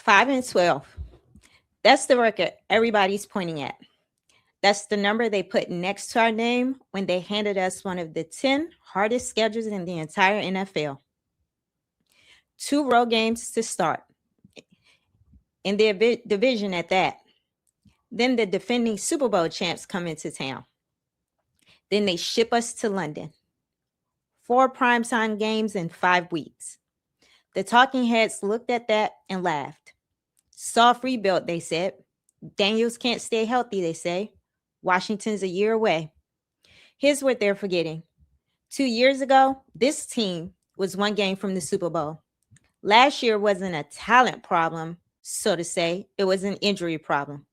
5-12. That's the record everybody's pointing at. That's the number they put next to our name when they handed us one of the 10 hardest schedules in the entire NFL. 2 road games to start, in their division at that. Then the defending Super Bowl champs come into town. Then they ship us to London. 4 primetime games in 5 weeks. The talking heads looked at that and laughed. Soft rebuild, they said. Daniels can't stay healthy, they say. Washington's a year away. Here's what they're forgetting. 2 years ago, this team was 1 game from the Super Bowl. Last year wasn't a talent problem, so to say. It was an injury problem.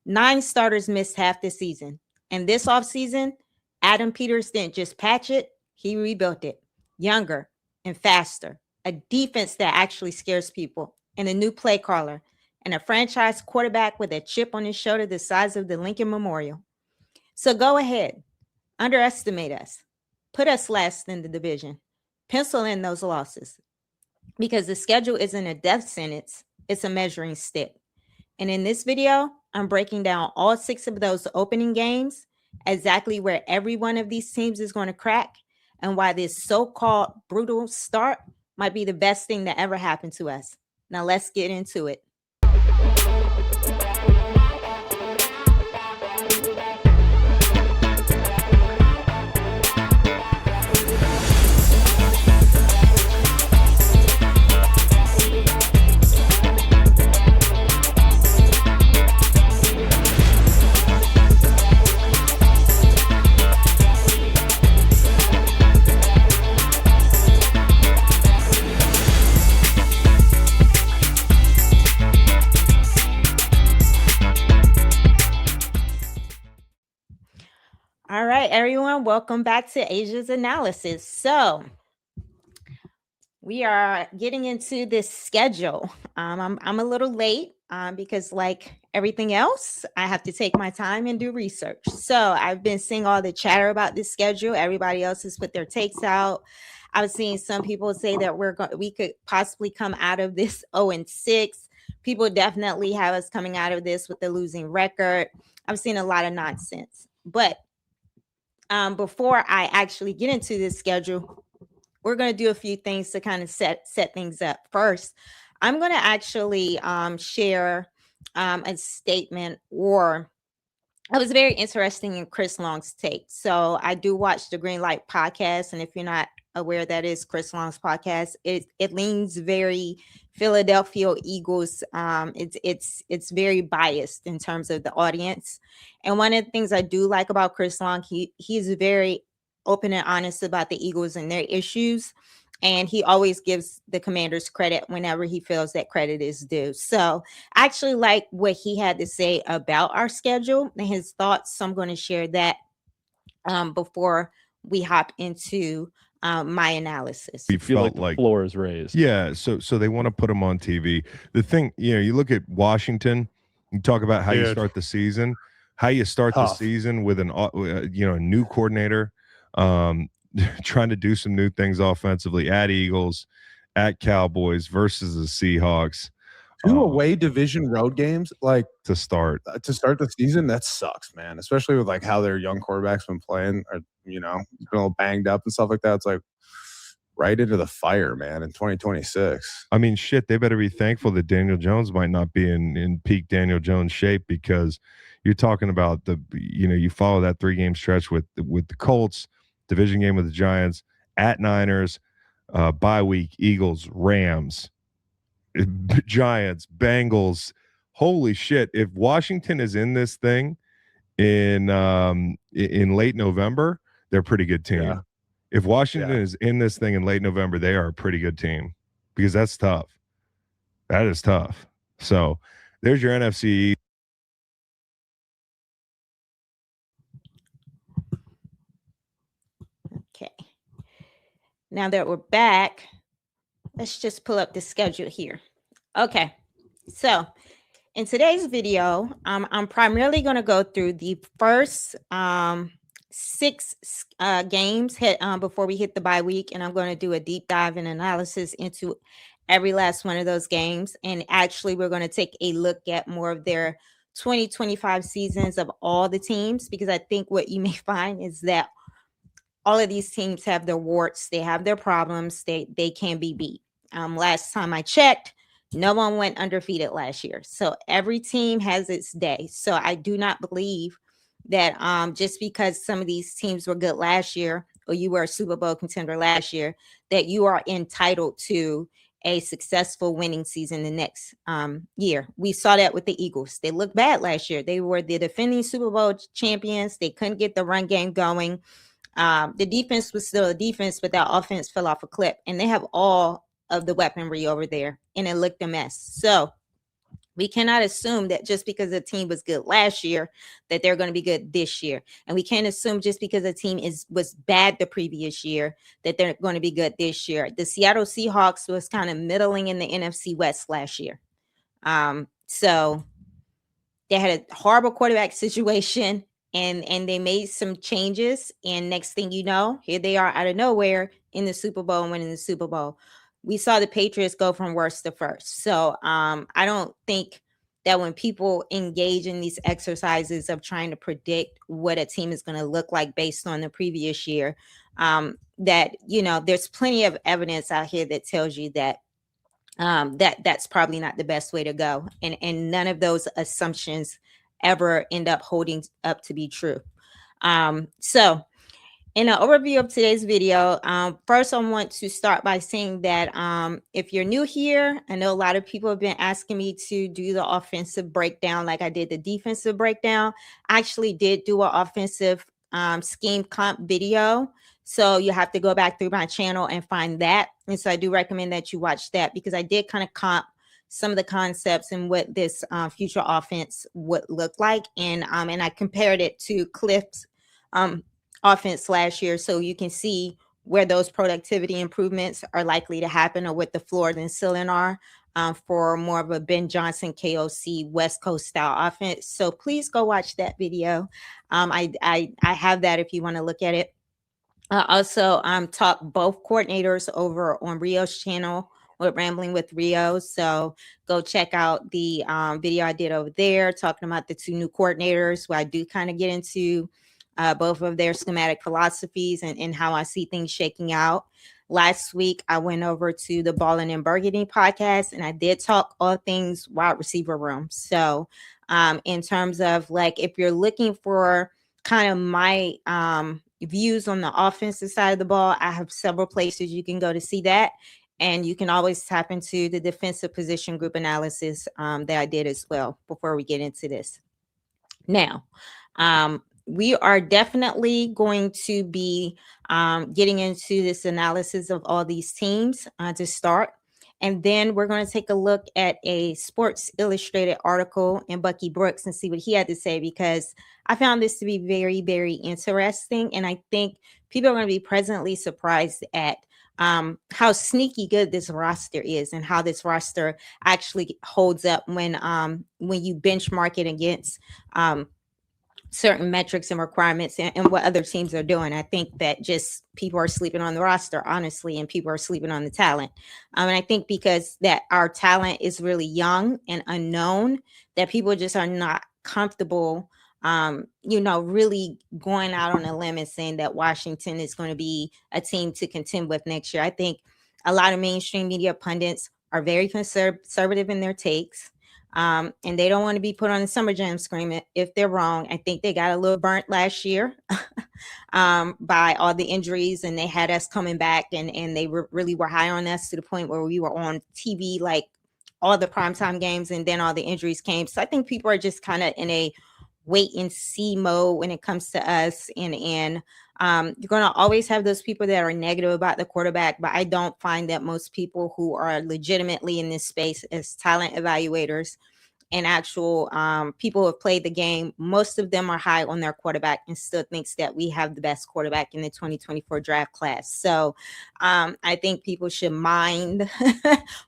9 starters missed half the season. And this offseason, Adam Peters didn't just patch it, he rebuilt it. Younger and faster. A defense that actually scares people. And a new play caller. And a franchise quarterback with a chip on his shoulder the size of the Lincoln Memorial. So go ahead. Underestimate us. Put us last in the division. Pencil in those losses. Because the schedule isn't a death sentence, it's a measuring stick. And in this video, I'm breaking down all 6 of those opening games, exactly where every one of these teams is going to crack, and why this so-called brutal start might be the best thing that ever happened to us. Now let's get into it. All right, everyone, welcome back to Asia's Analysis. So we are getting into this schedule. I'm a little late because, like everything else, I have to take my time and do research. So I've been seeing all the chatter about this schedule. Everybody else has put their takes out. I was seeing some people say that we could possibly come out of this 0-6. People definitely have us coming out of this with a losing record. I've seen a lot of nonsense, but before I actually get into this schedule, we're going to do a few things to kind of set things up. First, I'm going to actually share a statement, or it was very interesting in Chris Long's take. So I do watch the Green Light podcast, and if you're not aware, that is Chris Long's podcast. It leans very Philadelphia Eagles. It's very biased in terms of the audience. And one of the things I do like about Chris Long, he's very open and honest about the Eagles and their issues. And he always gives the Commanders credit whenever he feels that credit is due. So I actually like what he had to say about our schedule and his thoughts. So I'm going to share that before we hop into my analysis. We feel like the floor is raised. Yeah, so they want to put them on TV. The thing, you look at Washington, you talk about how you start the season, the season with a new coordinator, trying to do some new things offensively at Eagles, at Cowboys versus the Seahawks. 2 away division road games, like to start the season. That sucks, man. Especially with like how their young quarterback's been playing, or been a little banged up and stuff like that. It's like right into the fire, man. In 2026. I mean, shit. They better be thankful that Daniel Jones might not be in peak Daniel Jones shape, because you're talking about you follow that 3-game stretch with the Colts, division game with the Giants, at Niners, bye week, Eagles, Rams, Giants, Bengals. Holy shit. If Washington is in this thing in late November, they're a pretty good team. Yeah. If Washington is in this thing in late November, they are a pretty good team, because that's tough. That is tough. So there's your NFC. Okay. Now that we're back, let's just pull up the schedule here. Okay. So in today's video, I'm primarily going to go through the first 6 games before we hit the bye week, and I'm going to do a deep dive and analysis into every last one of those games. And actually, we're going to take a look at more of their 2025 seasons of all the teams, because I think what you may find is that all of these teams have their warts, they have their problems, they can be beat. Last time I checked, no one went undefeated last year. So every team has its day. So I do not believe that just because some of these teams were good last year, or you were a Super Bowl contender last year, that you are entitled to a successful winning season the next year. We saw that with the Eagles. They looked bad last year. They were the defending Super Bowl champions. They couldn't get the run game going. The defense was still a defense, but that offense fell off a cliff, and they have all of the weaponry over there, and it looked a mess. So we cannot assume that just because a team was good last year that they're going to be good this year. And we can't assume just because a team was bad the previous year that they're going to be good this year. The Seattle Seahawks was kind of middling in the NFC West last year. So they had a horrible quarterback situation, and they made some changes. And next thing you know, here they are out of nowhere in the Super Bowl and winning the Super Bowl. We saw the Patriots go from worst to first. So I don't think that when people engage in these exercises of trying to predict what a team is going to look like based on the previous year, that, you know, there's plenty of evidence out here that tells you that that's probably not the best way to go. And none of those assumptions ever end up holding up to be true. So in an overview of today's video, first I want to start by saying that if you're new here, I know a lot of people have been asking me to do the offensive breakdown like I did the defensive breakdown. I actually did do an offensive scheme comp video. So you have to go back through my channel and find that. And so I do recommend that you watch that, because I did kind of comp some of the concepts and what this future offense would look like. And I compared it to Cliff's offense last year, so you can see where those productivity improvements are likely to happen, or what the floor and ceiling are for more of a Ben Johnson KOC West Coast style offense. So please go watch that video. I have that if you want to look at it. Also, taught both coordinators over on Rio's channel with Rambling with Rio. So go check out the video I did over there talking about the two new coordinators, where I do kind of get into both of their schematic philosophies and how I see things shaking out. Last week, I went over to the Ballin' and Burgundy podcast, and I did talk all things wide receiver room. So in terms of, like, if you're looking for kind of my views on the offensive side of the ball, I have several places you can go to see that. And you can always tap into the defensive position group analysis that I did as well before we get into this. Now, we are definitely going to be getting into this analysis of all these teams to start. And then we're going to take a look at a Sports Illustrated article in Bucky Brooks and see what he had to say, because I found this to be very, very interesting. And I think people are going to be pleasantly surprised at how sneaky good this roster is, and how this roster actually holds up when you benchmark it against certain metrics and requirements and what other teams are doing. I think that just people are sleeping on the roster, honestly, and people are sleeping on the talent. And I think because that our talent is really young and unknown, that people just are not comfortable, really going out on a limb and saying that Washington is going to be a team to contend with next year. I think a lot of mainstream media pundits are very conservative in their takes. And they don't want to be put on the Summer Jam screen if they're wrong. I think they got a little burnt last year by all the injuries, and they had us coming back, and they really were high on us to the point where we were on TV like all the primetime games, and then all the injuries came. So I think people are just kind of in a wait and see mode when it comes to us. And you're going to always have those people that are negative about the quarterback, but I don't find that most people who are legitimately in this space as talent evaluators and actual people who have played the game, most of them are high on their quarterback and still thinks that we have the best quarterback in the 2024 draft class. So I think people should mind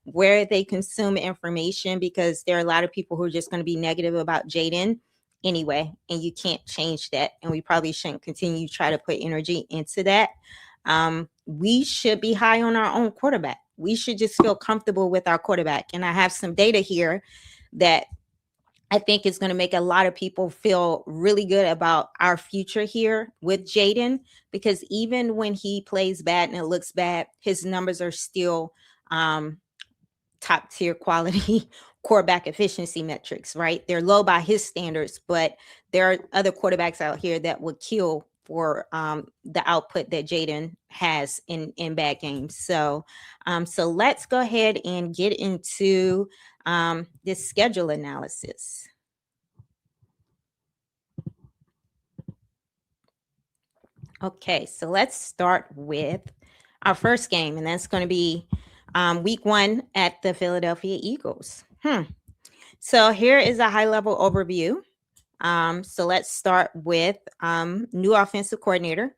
where they consume information, because there are a lot of people who are just going to be negative about Jayden anyway, and you can't change that. And we probably shouldn't continue to try to put energy into that. We should be high on our own quarterback. we should just feel comfortable with our quarterback. And I have some data here that I think is going to make a lot of people feel really good about our future here with Jayden, because even when he plays bad and it looks bad, his numbers are still top tier quality quarterback efficiency metrics, right? They're low by his standards, but there are other quarterbacks out here that would kill for the output that Jayden has in bad games. So let's go ahead and get into this schedule analysis. Okay, so let's start with our first game, and that's going to be week 1 at the Philadelphia Eagles. So here is a high-level overview. So let's start with new offensive coordinator.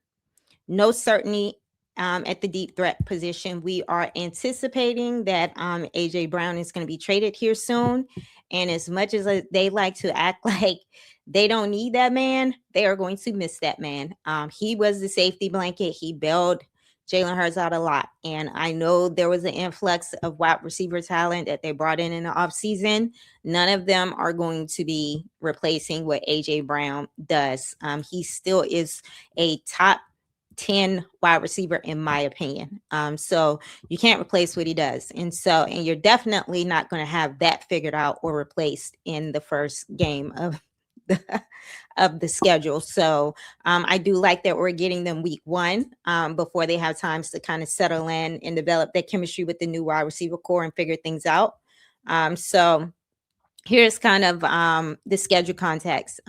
No certainty at the deep threat position. We are anticipating that AJ Brown is going to be traded here soon. And as much as they like to act like they don't need that man, they are going to miss that man. He was the safety blanket. He bailed Jalen Hurts out a lot. And I know there was an influx of wide receiver talent that they brought in the offseason. None of them are going to be replacing what AJ Brown does. He still is a top 10 wide receiver, in my opinion. So you can't replace what he does. And you're definitely not going to have that figured out or replaced in the first game of the schedule. So I do like that we're getting them week 1 before they have times to kind of settle in and develop that chemistry with the new wide receiver core and figure things out. So here's kind of the schedule context.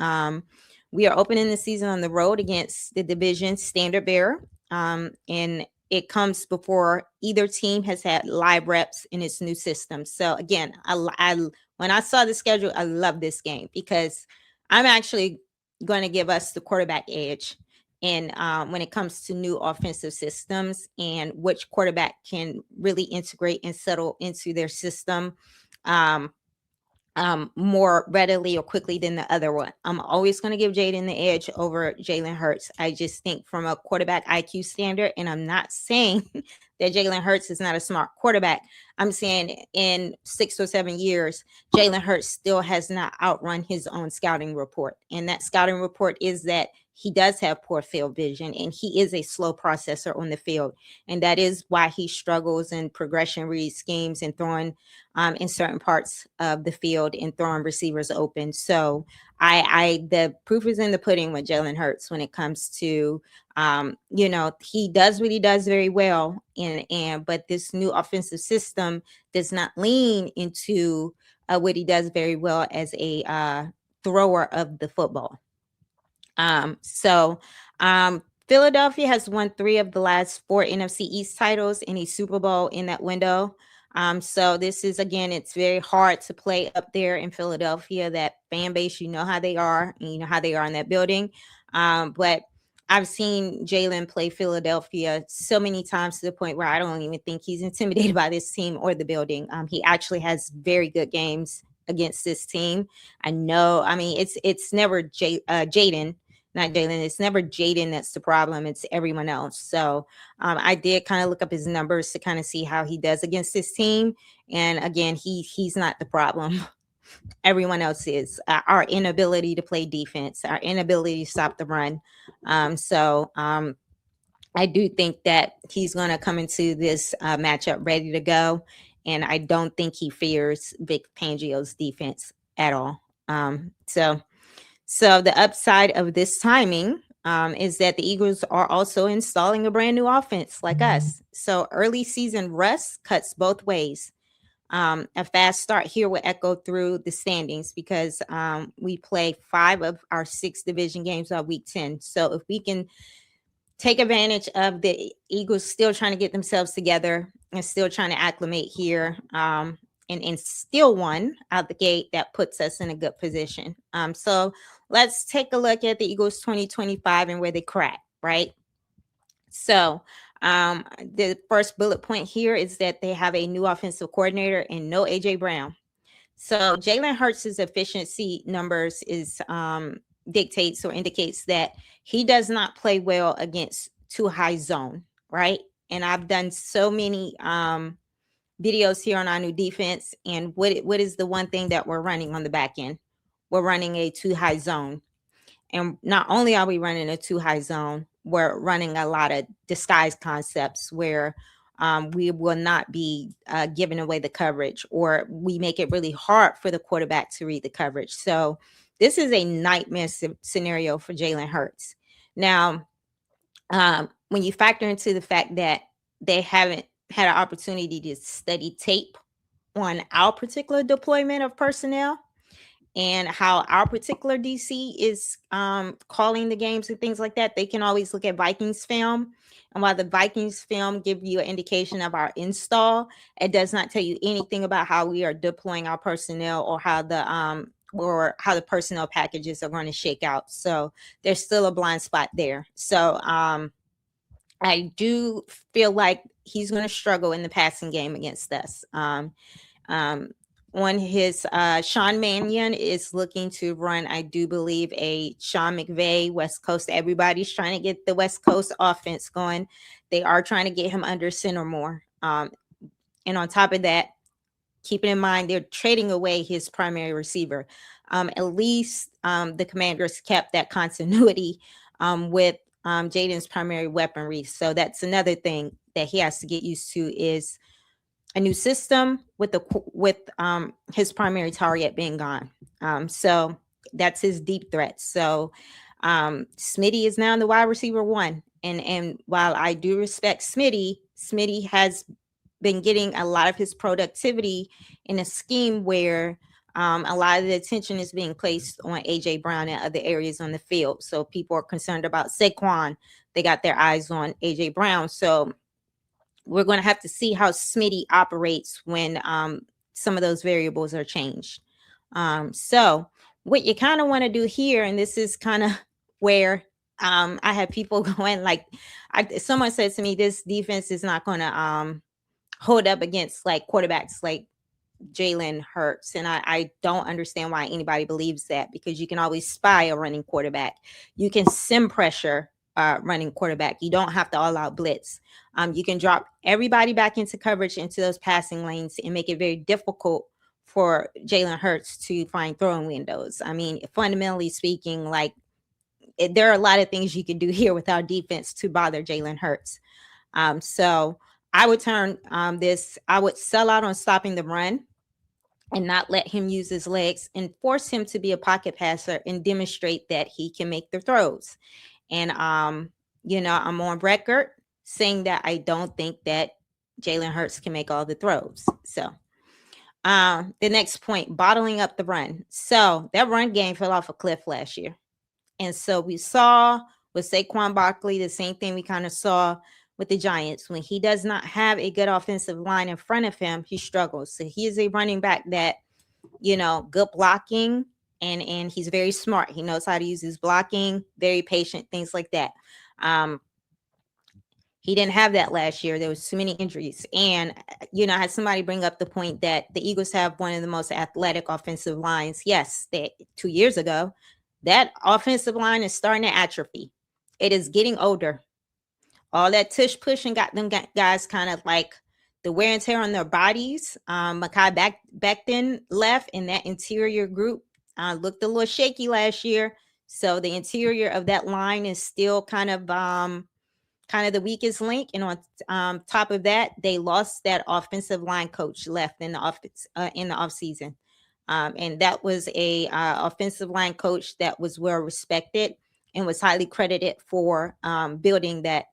We are opening the season on the road against the division standard bearer. And it comes before either team has had live reps in its new system. So again, when I saw the schedule, I love this game because I'm actually going to give us the quarterback edge. And when it comes to new offensive systems and which quarterback can really integrate and settle into their system more readily or quickly than the other one. I'm always going to give Jayden the edge over Jalen Hurts. I just think from a quarterback IQ standard, and I'm not saying that Jalen Hurts is not a smart quarterback. I'm saying in 6 or 7 years, Jalen Hurts still has not outrun his own scouting report. And that scouting report is that he does have poor field vision and he is a slow processor on the field. And that is why he struggles in progression read schemes and throwing in certain parts of the field and throwing receivers open. So the proof is in the pudding with Jalen Hurts when it comes to, he does what he does very well. But this new offensive system does not lean into what he does very well as a thrower of the football. Philadelphia has won 3 of the last 4 NFC East titles and a Super Bowl in that window. So this is, again, it's very hard to play up there in Philadelphia. That fan base, you know how they are, and you know how they are in that building. But I've seen Jalen play Philadelphia so many times to the point where I don't even think he's intimidated by this team or the building. He actually has very good games against this team. I know, I mean, it's never Jayden. Not Jalen. It's never Jayden that's the problem. It's everyone else. So I did kind of look up his numbers to kind of see how he does against this team. And again, he's not the problem. Everyone else is. Our inability to play defense, our inability to stop the run. I do think that he's going to come into this matchup ready to go. And I don't think he fears Vic Fangio's defense at all. So the upside of this timing is that the Eagles are also installing a brand new offense like us. So early season rust cuts both ways. A fast start here will echo through the standings because we play 5 of our 6 division games on week 10. So if we can take advantage of the Eagles still trying to get themselves together and still trying to acclimate here, and still one out the gate, that puts us in a good position. So let's take a look at the Eagles 2025 and where they crack, right? So the first bullet point here is that they have a new offensive coordinator and no AJ Brown. So Jalen Hurts' efficiency numbers dictates or indicates that he does not play well against too high zone, right? And I've done so many videos here on our new defense. And what is the one thing that we're running on the back end? We're running a 2-high zone. And not only are we running a 2-high zone, we're running a lot of disguise concepts where we will not be giving away the coverage, or we make it really hard for the quarterback to read the coverage. So this is a nightmare scenario for Jalen Hurts. Now, when you factor into the fact that they haven't had an opportunity to study tape on our particular deployment of personnel and how our particular DC is calling the games and things like that, they can always look at Vikings film. And while the Vikings film give you an indication of our install, it does not tell you anything about how we are deploying our personnel or how the personnel packages are going to shake out. So there's still a blind spot there. So I do feel like he's going to struggle in the passing game against us. On his Sean Mannion is looking to run, I do believe, a Sean McVay West Coast. Everybody's trying to get the West Coast offense going. They are trying to get him under center more. And on top of that, keeping in mind they're trading away his primary receiver. At least the Commanders kept that continuity with Jayden's primary weaponry. So that's another thing that he has to get used to, is a new system with his primary target being gone. So that's his deep threat. So Smitty is now the wide receiver 1. And while I do respect Smitty has been getting a lot of his productivity in a scheme where a lot of the attention is being placed on AJ Brown and other areas on the field. So people are concerned about Saquon. They got their eyes on AJ Brown. So we're going to have to see how Smitty operates when some of those variables are changed. So what you kind of want to do here, and this is kind of where I have people going, like someone said to me, this defense is not going to hold up against like quarterbacks like Jalen Hurts. And I don't understand why anybody believes that, because you can always spy a running quarterback. You can sim pressure running quarterback. You don't have to all out blitz. You can drop everybody back into coverage into those passing lanes and make it very difficult for Jalen Hurts to find throwing windows. I mean, fundamentally speaking, like there are a lot of things you can do here with our defense to bother Jalen Hurts. So I would turn I would sell out on stopping the run and not let him use his legs, and force him to be a pocket passer and demonstrate that he can make the throws. And, I'm on record saying that I don't think that Jalen Hurts can make all the throws. So the next point, bottling up the run. So that run game fell off a cliff last year. And so we saw with Saquon Barkley, the same thing we kind of saw with the Giants. When he does not have a good offensive line in front of him, he struggles. So he is a running back that, good blocking, and he's very smart. He knows how to use his blocking, very patient, things like that. He didn't have that last year. There was too many injuries. And, I had somebody bring up the point that the Eagles have one of the most athletic offensive lines. Yes, 2 years ago, that offensive line is starting to atrophy. It is getting older. All that tush pushing got them guys kind of like the wear and tear on their bodies. Mekhi Becton left, and that interior group looked a little shaky last year. So the interior of that line is still kind of the weakest link. And on top of that, they lost that offensive line coach, left in the offseason. And that was a offensive line coach that was well respected and was highly credited for building that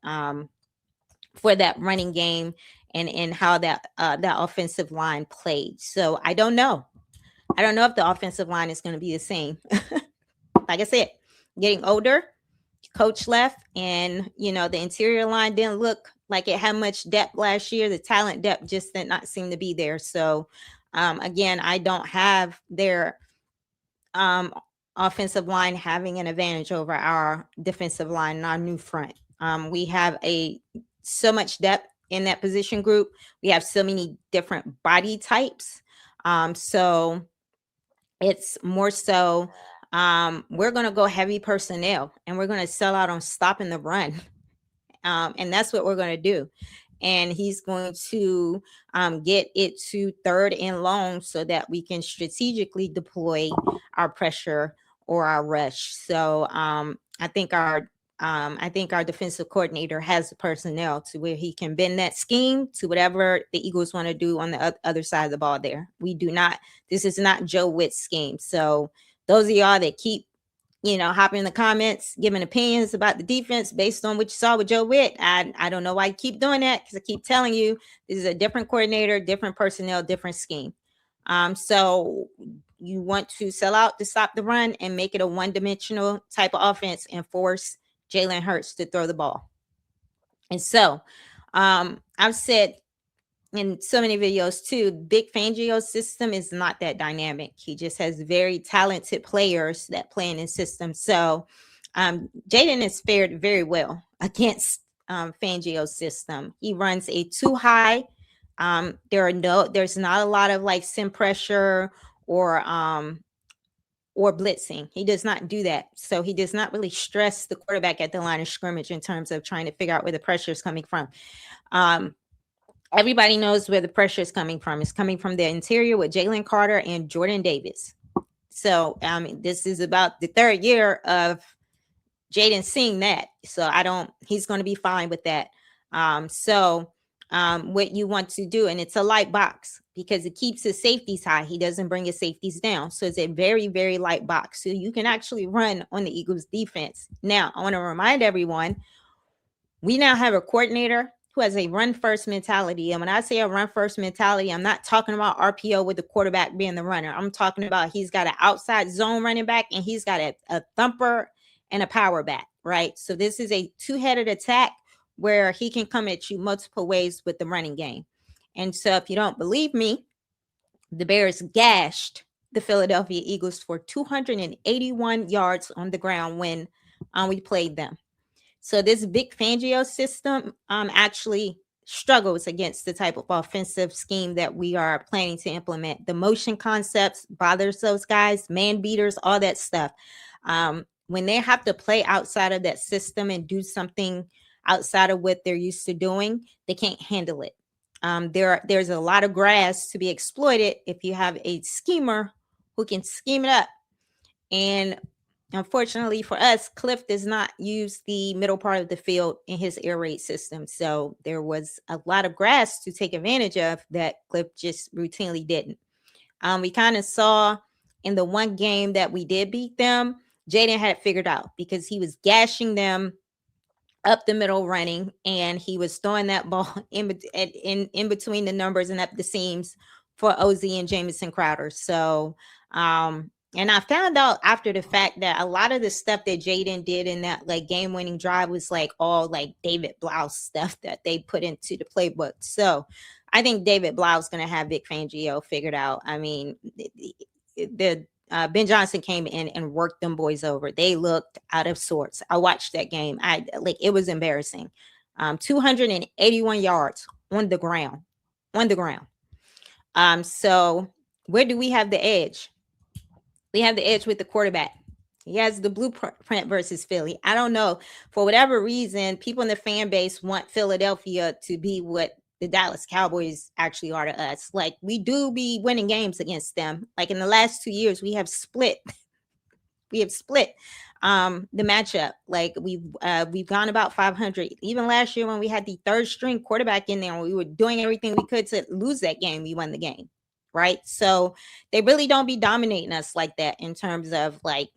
for that running game and how that offensive line played. So I don't know if the offensive line is going to be the same. Like I said, getting older, coach left, and the interior line didn't look like it had much depth last year. The talent depth just did not seem to be there. So again, I don't have their offensive line having an advantage over our defensive line and our new front. We have so much depth in that position group. We have so many different body types. So it's more so we're going to go heavy personnel, and we're going to sell out on stopping the run. And that's what we're going to do. and he's going to get it to 3rd and long so that we can strategically deploy our pressure or our rush. So I think our defensive coordinator has the personnel to where he can bend that scheme to whatever the Eagles want to do on the other side of the ball there. This is not Joe Witt's scheme. So those of y'all that keep, hopping in the comments, giving opinions about the defense based on what you saw with Joe Witt, I don't know why you keep doing that, because I keep telling you this is a different coordinator, different personnel, different scheme. So you want to sell out to stop the run and make it a one-dimensional type of offense and force Jalen Hurts to throw the ball. And so I've said in so many videos too, Vic Fangio's system is not that dynamic. He just has very talented players that play in his system. So Jayden has fared very well against Fangio's system. He runs a too high. There's not a lot of like sim pressure or blitzing. He does not do that. So he does not really stress the quarterback at the line of scrimmage in terms of trying to figure out where the pressure is coming from. Everybody knows where the pressure is coming from. It's coming from the interior with Jalen Carter and Jordan Davis. So this is about the 3rd year of Jayden seeing that. So he's going to be fine with that. What you want to do, and it's a light box because it keeps his safeties high. He doesn't bring his safeties down. So it's a very, very light box. So you can actually run on the Eagles defense. Now, I want to remind everyone, we now have a coordinator who has a run-first mentality. And when I say a run-first mentality, I'm not talking about RPO with the quarterback being the runner. I'm talking about he's got an outside zone running back, and he's got a thumper and a power back, right? So this is a two-headed attack where he can come at you multiple ways with the running game. And so if you don't believe me, the Bears gashed the Philadelphia Eagles for 281 yards on the ground when we played them. So this Vic Fangio system actually struggles against the type of offensive scheme that we are planning to implement. The motion concepts bothers those guys, man beaters, all that stuff. When they have to play outside of that system and do something outside of what they're used to doing, they can't handle it. There's a lot of grass to be exploited if you have a schemer who can scheme it up. And unfortunately for us, Cliff does not use the middle part of the field in his air raid system. So there was a lot of grass to take advantage of that Cliff just routinely didn't. We kind of saw in the one game that we did beat them, Jayden had it figured out because he was gashing them up the middle running, and he was throwing that ball in between the numbers and up the seams for OZ and Jamison Crowder. So, and I found out after the fact that a lot of the stuff that Jayden did in that like game-winning drive was like all like David Blau stuff that they put into the playbook. So I think David Blau is going to have Vic Fangio figured out. I mean, Ben Johnson came in and worked them boys over. They looked out of sorts. I watched that game. It was embarrassing. 281 yards on the ground. So where do we have the edge? We have the edge with the quarterback. He has the blueprint versus Philly. I don't know. For whatever reason, people in the fan base want Philadelphia to be what the Dallas Cowboys actually are to us. Like, we do be winning games against them. Like in the last 2 years, we have split the matchup. Like we've gone about 500. Even last year when we had the 3rd string quarterback in there and we were doing everything we could to lose that game, we won the game. Right. So they really don't be dominating us like that in terms of like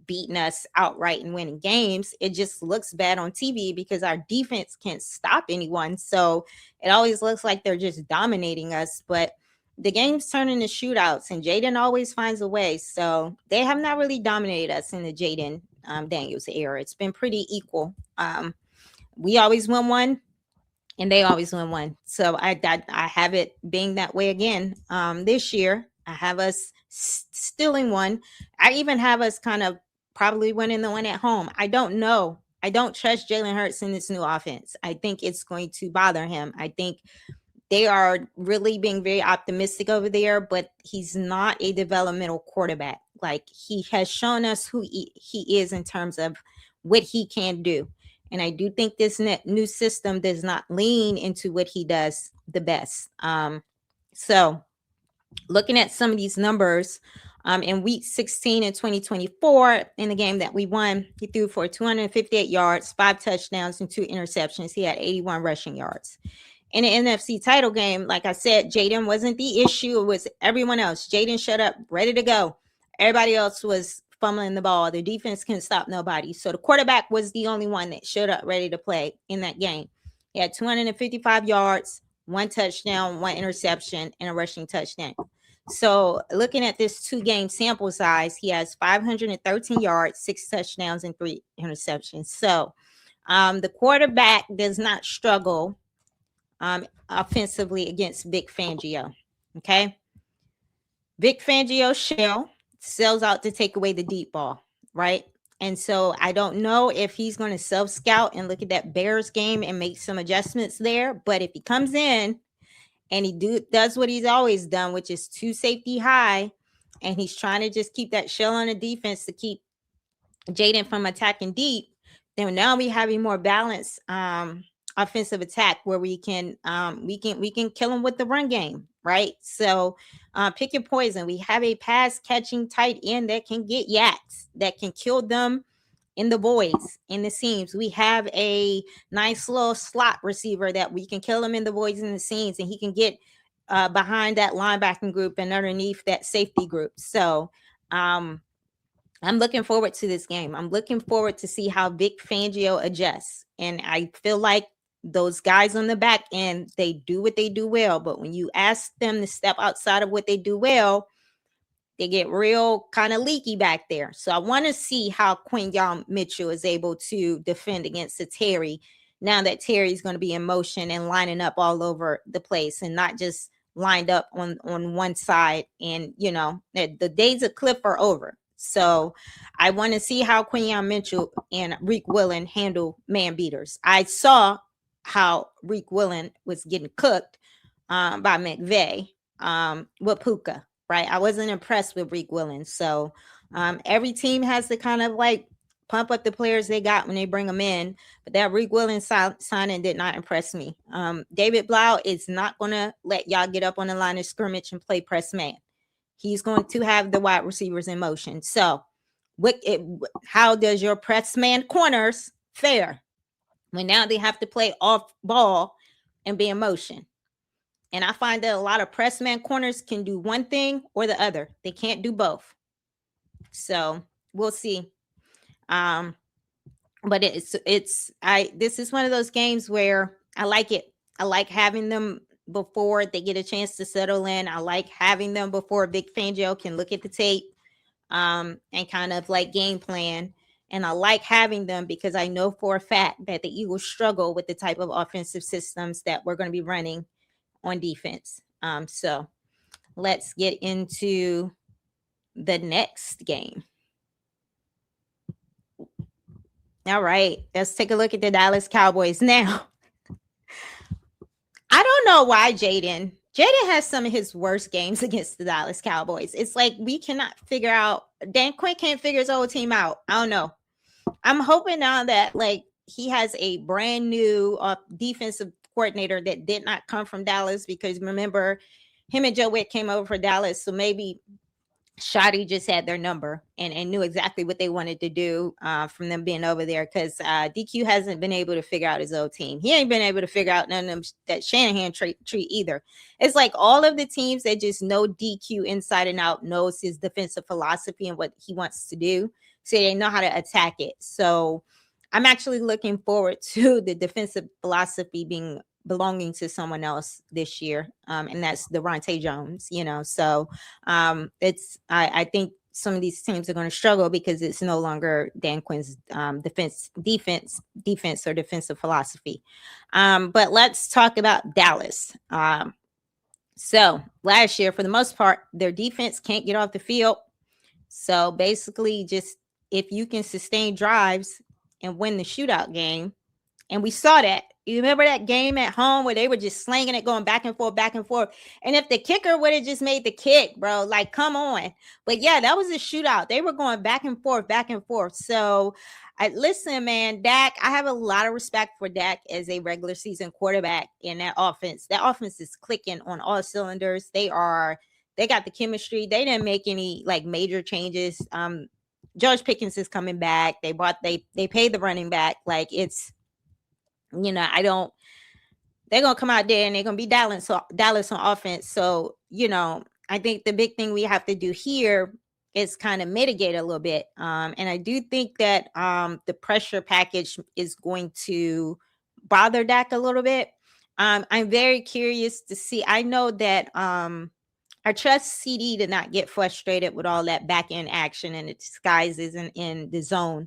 beating us outright and winning games. It just looks bad on TV because our defense can't stop anyone. So it always looks like they're just dominating us. But the games turn into shootouts, and Jayden always finds a way. So they have not really dominated us in the Jayden Daniels era. It's been pretty equal. We always win one, and they always win one. So I have it being that way again this year. I have us stealing one. I even have us kind of probably winning the one at home. I don't know. I don't trust Jalen Hurts in this new offense. I think it's going to bother him. I think they are really being very optimistic over there, but he's not a developmental quarterback. Like, he has shown us who he is in terms of what he can do. And I do think this new system does not lean into what he does the best. So looking at some of these numbers, in week 16 in 2024, in the game that we won, he threw for 258 yards, 5 touchdowns, and 2 interceptions. He had 81 rushing yards. In the NFC title game, like I said, Jayden wasn't the issue. It was everyone else. Jayden showed up ready to go. Everybody else was fumbling the ball. The defense couldn't stop nobody. So the quarterback was the only one that showed up ready to play in that game. He had 255 yards, 1 touchdown, 1 interception, and a rushing touchdown. So looking at this 2-game sample size, he has 513 yards, 6 touchdowns, and 3 interceptions. So the quarterback does not struggle offensively against Vic Fangio. Okay. Vic Fangio shell sells out to take away the deep ball, right? And so I don't know if he's going to self-scout and look at that Bears game and make some adjustments there. But if he comes in and he does what he's always done, which is 2 safety high, and he's trying to just keep that shell on the defense to keep Jayden from attacking deep, then now we have a more balanced offensive attack where we can kill them with the run game, right? So pick your poison. We have a pass catching tight end that can get yaks, that can kill them in the voids, in the seams. We have a nice little slot receiver that we can kill him in the voids and the seams, and he can get behind that linebacking group and underneath that safety group. So I'm looking forward to this game. I'm looking forward to see how Vic Fangio adjusts. And I feel like those guys on the back end, they do what they do well. But when you ask them to step outside of what they do well, they get real kind of leaky back there. So I want to see how Quinyon Mitchell is able to defend against the Terry now that Terry's going to be in motion and lining up all over the place and not just lined up on one side. And, you know, the days of Cliff are over. So I want to see how Quinyon Mitchell and Reek Willen handle man beaters. I saw how Reek Willen was getting cooked by McVay with Puka, right? I wasn't impressed with Reek Willen. So every team has to kind of like pump up the players they got when they bring them in. But that Reek Willen signing did not impress me. David Blau is not going to let y'all get up on the line of scrimmage and play press man. He's going to have the wide receivers in motion. So how does your press man corners fare when now they have to play off ball and be in motion? And I find that a lot of press man corners can do one thing or the other. They can't do both. So we'll see. But this is one of those games where I like it. I like having them before they get a chance to settle in. I like having them before Vic Fangio can look at the tape and kind of like game plan. And I like having them because I know for a fact that the Eagles struggle with the type of offensive systems that we're going to be running on defense. So let's get into the next game. All right, let's take a look at the Dallas Cowboys now. I don't know why Jayden has some of his worst games against the Dallas Cowboys. It's like we cannot figure out. Dan Quinn can't figure his whole team out. I don't know. I'm hoping now that like he has a brand new defensive coordinator that did not come from Dallas, because remember, him and Joe Witt came over for Dallas. So maybe Shoddy just had their number and knew exactly what they wanted to do from them being over there, because DQ hasn't been able to figure out his old team. He ain't been able to figure out none of them that Shanahan treat either. It's like all of the teams that just know DQ inside and out, knows his defensive philosophy and what he wants to do, so they know how to attack it. So I'm actually looking forward to the defensive philosophy belonging to someone else this year. And that's Devontae Jones, you know. So I think some of these teams are going to struggle because it's no longer Dan Quinn's defense or defensive philosophy. But let's talk about Dallas. So last year, for the most part, their defense can't get off the field. So basically, just if you can sustain drives and win the shootout game, and we saw that You remember that game at home where they were just slinging it, going back and forth, back and forth. And if the kicker would have just made the kick, bro, like, come on. But yeah, that was a shootout. They were going back and forth, back and forth. So listen, man, Dak, I have a lot of respect for Dak as a regular season quarterback in that offense. That offense is clicking on all cylinders. They got the chemistry. They didn't make any like major changes. George Pickens is coming back. They paid the running back. Like, it's, they're going to come out there and they're going to be Dallas on offense. So, I think the big thing we have to do here is kind of mitigate a little bit. And I do think that the pressure package is going to bother Dak a little bit. I'm very curious to see. I know that I trust CD to not get frustrated with all that back end action and it disguises in the zone.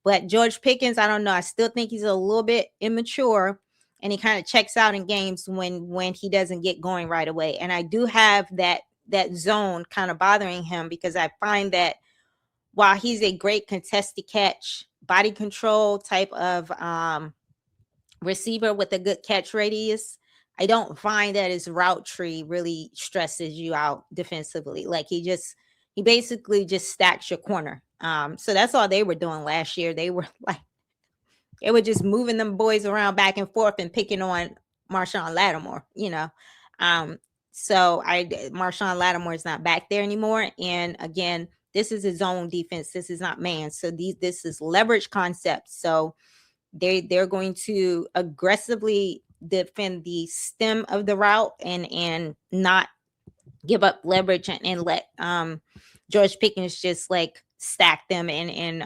But George Pickens, I don't know. I still think he's a little bit immature, and he kind of checks out in games when he doesn't get going right away. And I do have that zone kind of bothering him, because I find that while he's a great contested catch, body control type of receiver with a good catch radius, I don't find that his route tree really stresses you out defensively. Like, he basically just stacks your corner. So that's all they were doing last year. They were just moving them boys around back and forth and picking on Marshawn Lattimore, So Marshawn Lattimore is not back there anymore. And again, this is his own defense. This is not man. So this is leverage concept. So they're going to aggressively defend the stem of the route and not give up leverage and let George Pickens just like stack them and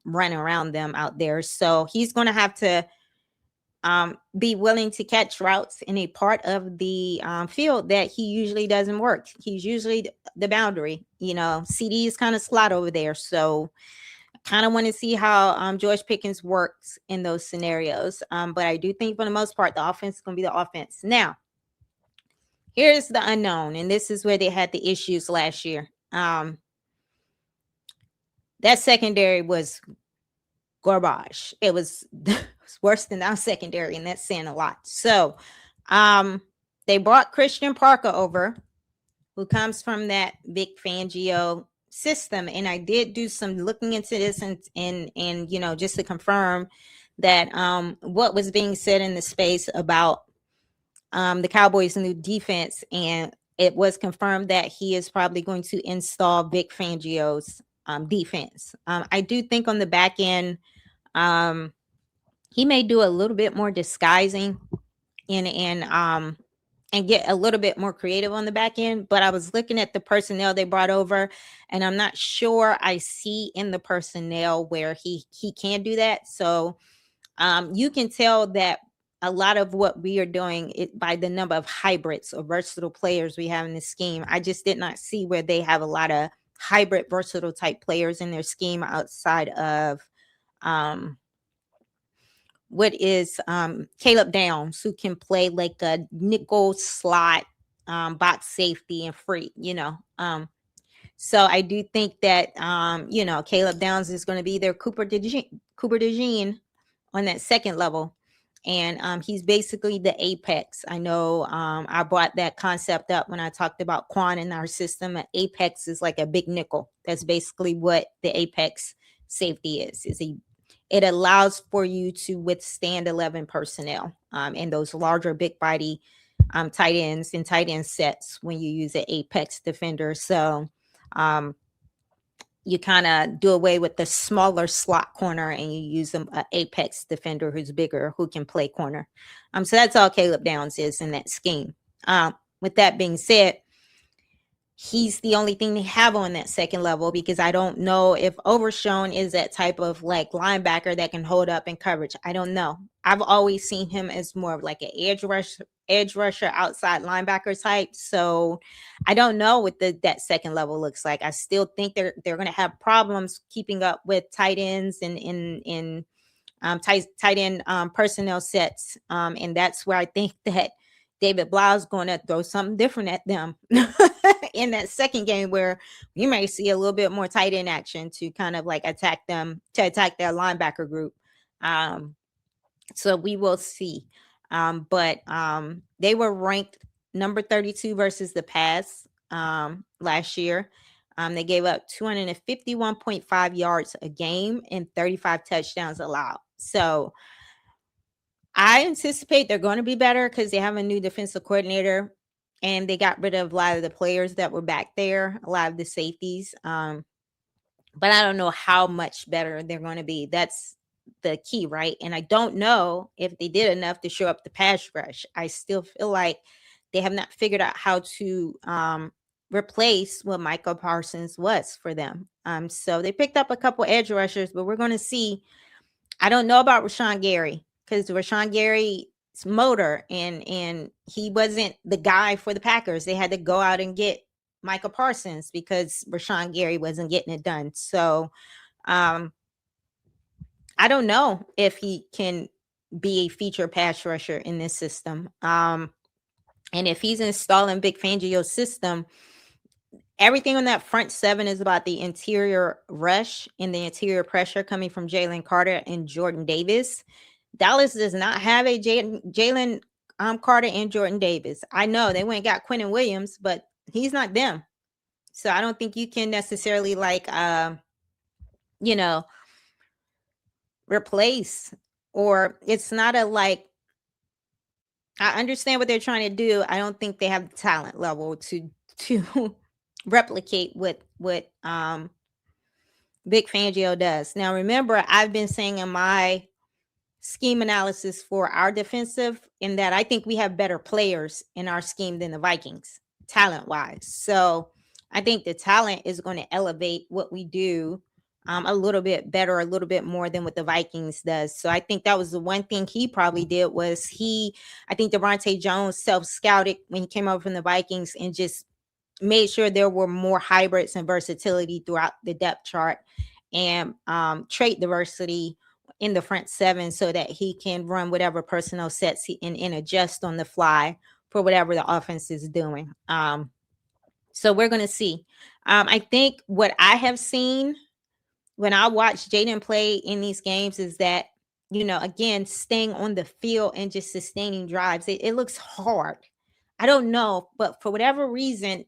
run around them out there. So he's going to have to be willing to catch routes in a part of the field that he usually doesn't work. He's usually the boundary. CD is kind of slot over there. So I kind of want to see how George Pickens works in those scenarios. But I do think for the most part, the offense is going to be the offense. Now, here's the unknown, and this is where they had the issues last year. That secondary was garbage. It was worse than our secondary, and that's saying a lot. So they brought Christian Parker over, who comes from that Vic Fangio system. And I did do some looking into this and just to confirm that what was being said in the space about the Cowboys' new defense, and it was confirmed that he is probably going to install Vic Fangio's defense. I do think on the back end, he may do a little bit more disguising and get a little bit more creative on the back end. But I was looking at the personnel they brought over, and I'm not sure I see in the personnel where he can do that. So you can tell that a lot of what we are doing by the number of hybrids or versatile players we have in the scheme. I just did not see where they have a lot of hybrid versatile type players in their scheme outside of Caleb Downs, who can play like a nickel slot, box safety and free, So I do think that, Caleb Downs is going to be their Cooper DeJean on that second level. And he's basically the apex. I know I brought that concept up when I talked about Quan in our system. An apex is like a big nickel. That's basically what the apex safety is. It allows for you to withstand 11 personnel and those larger big body tight ends and tight end sets when you use an apex defender. So you kind of do away with the smaller slot corner and you use an apex defender who's bigger, who can play corner. So that's all Caleb Downs is in that scheme. With that being said, he's the only thing they have on that second level, because I don't know if Overshown is that type of like linebacker that can hold up in coverage. I don't know. I've always seen him as more of like an edge rusher, outside linebacker type. So I don't know what that second level looks like. I still think they're going to have problems keeping up with tight ends and tight end personnel sets. And that's where I think that David Blau is going to throw something different at them in that second game, where you may see a little bit more tight end action to kind of like attack their linebacker group. So we will see. But they were ranked number 32 versus the pass last year. They gave up 251.5 yards a game and 35 touchdowns allowed. So I anticipate they're going to be better because they have a new defensive coordinator and they got rid of a lot of the players that were back there, a lot of the safeties. But I don't know how much better they're going to be. That's the key, right? And I don't know if they did enough to show up the pass rush. I still feel like they have not figured out how to replace what Michael Parsons was for them. So they picked up a couple edge rushers, but we're going to see. I don't know about Rashawn Gary because Rashawn Gary's motor and he wasn't the guy for the Packers. They had to go out and get Michael Parsons because Rashawn Gary wasn't getting it done. So I don't know if he can be a feature pass rusher in this system. And if he's installing Big Fangio's system, everything on that front seven is about the interior rush and the interior pressure coming from Jalen Carter and Jordan Davis. Dallas does not have a Jalen Carter and Jordan Davis. I know they went and got Quentin Williams, but he's not them. So I don't think you can necessarily replace, or it's not a like, I understand what they're trying to do. I don't think they have the talent level to replicate what Big Fangio does. Now, remember, I've been saying in my scheme analysis for our defensive in that I think we have better players in our scheme than the Vikings, talent-wise. So I think the talent is going to elevate what we do a little bit better, a little bit more than what the Vikings does. So I think that was the one thing he probably did was I think Devontae Jones self-scouted when he came over from the Vikings and just made sure there were more hybrids and versatility throughout the depth chart and trait diversity in the front seven so that he can run whatever personnel sets and adjust on the fly for whatever the offense is doing. So we're going to see. I think what I have seen when I watch Jayden play in these games is that, again, staying on the field and just sustaining drives, it looks hard. I don't know, but for whatever reason,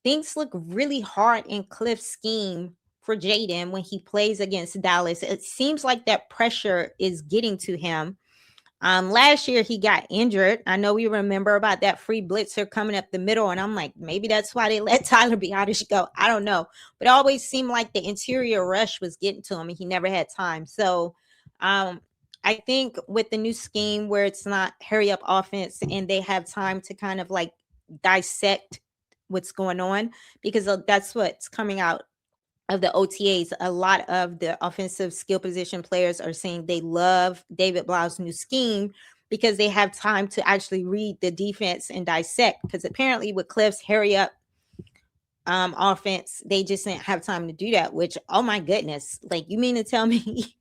things look really hard in Cliff's scheme for Jayden when he plays against Dallas. It seems like that pressure is getting to him. Last year he got injured. I know we remember about that free blitzer coming up the middle, and I'm like, maybe that's why they let Tyler Biadasz go. I don't know, but it always seemed like the interior rush was getting to him, and he never had time. So, I think with the new scheme where it's not hurry up offense and they have time to kind of like dissect what's going on, because that's what's coming out of the OTAs. A lot of the offensive skill position players are saying they love David Blau's new scheme because they have time to actually read the defense and dissect, because apparently with Cliff's hurry up offense, they just didn't have time to do that, which, oh my goodness, like, you mean to tell me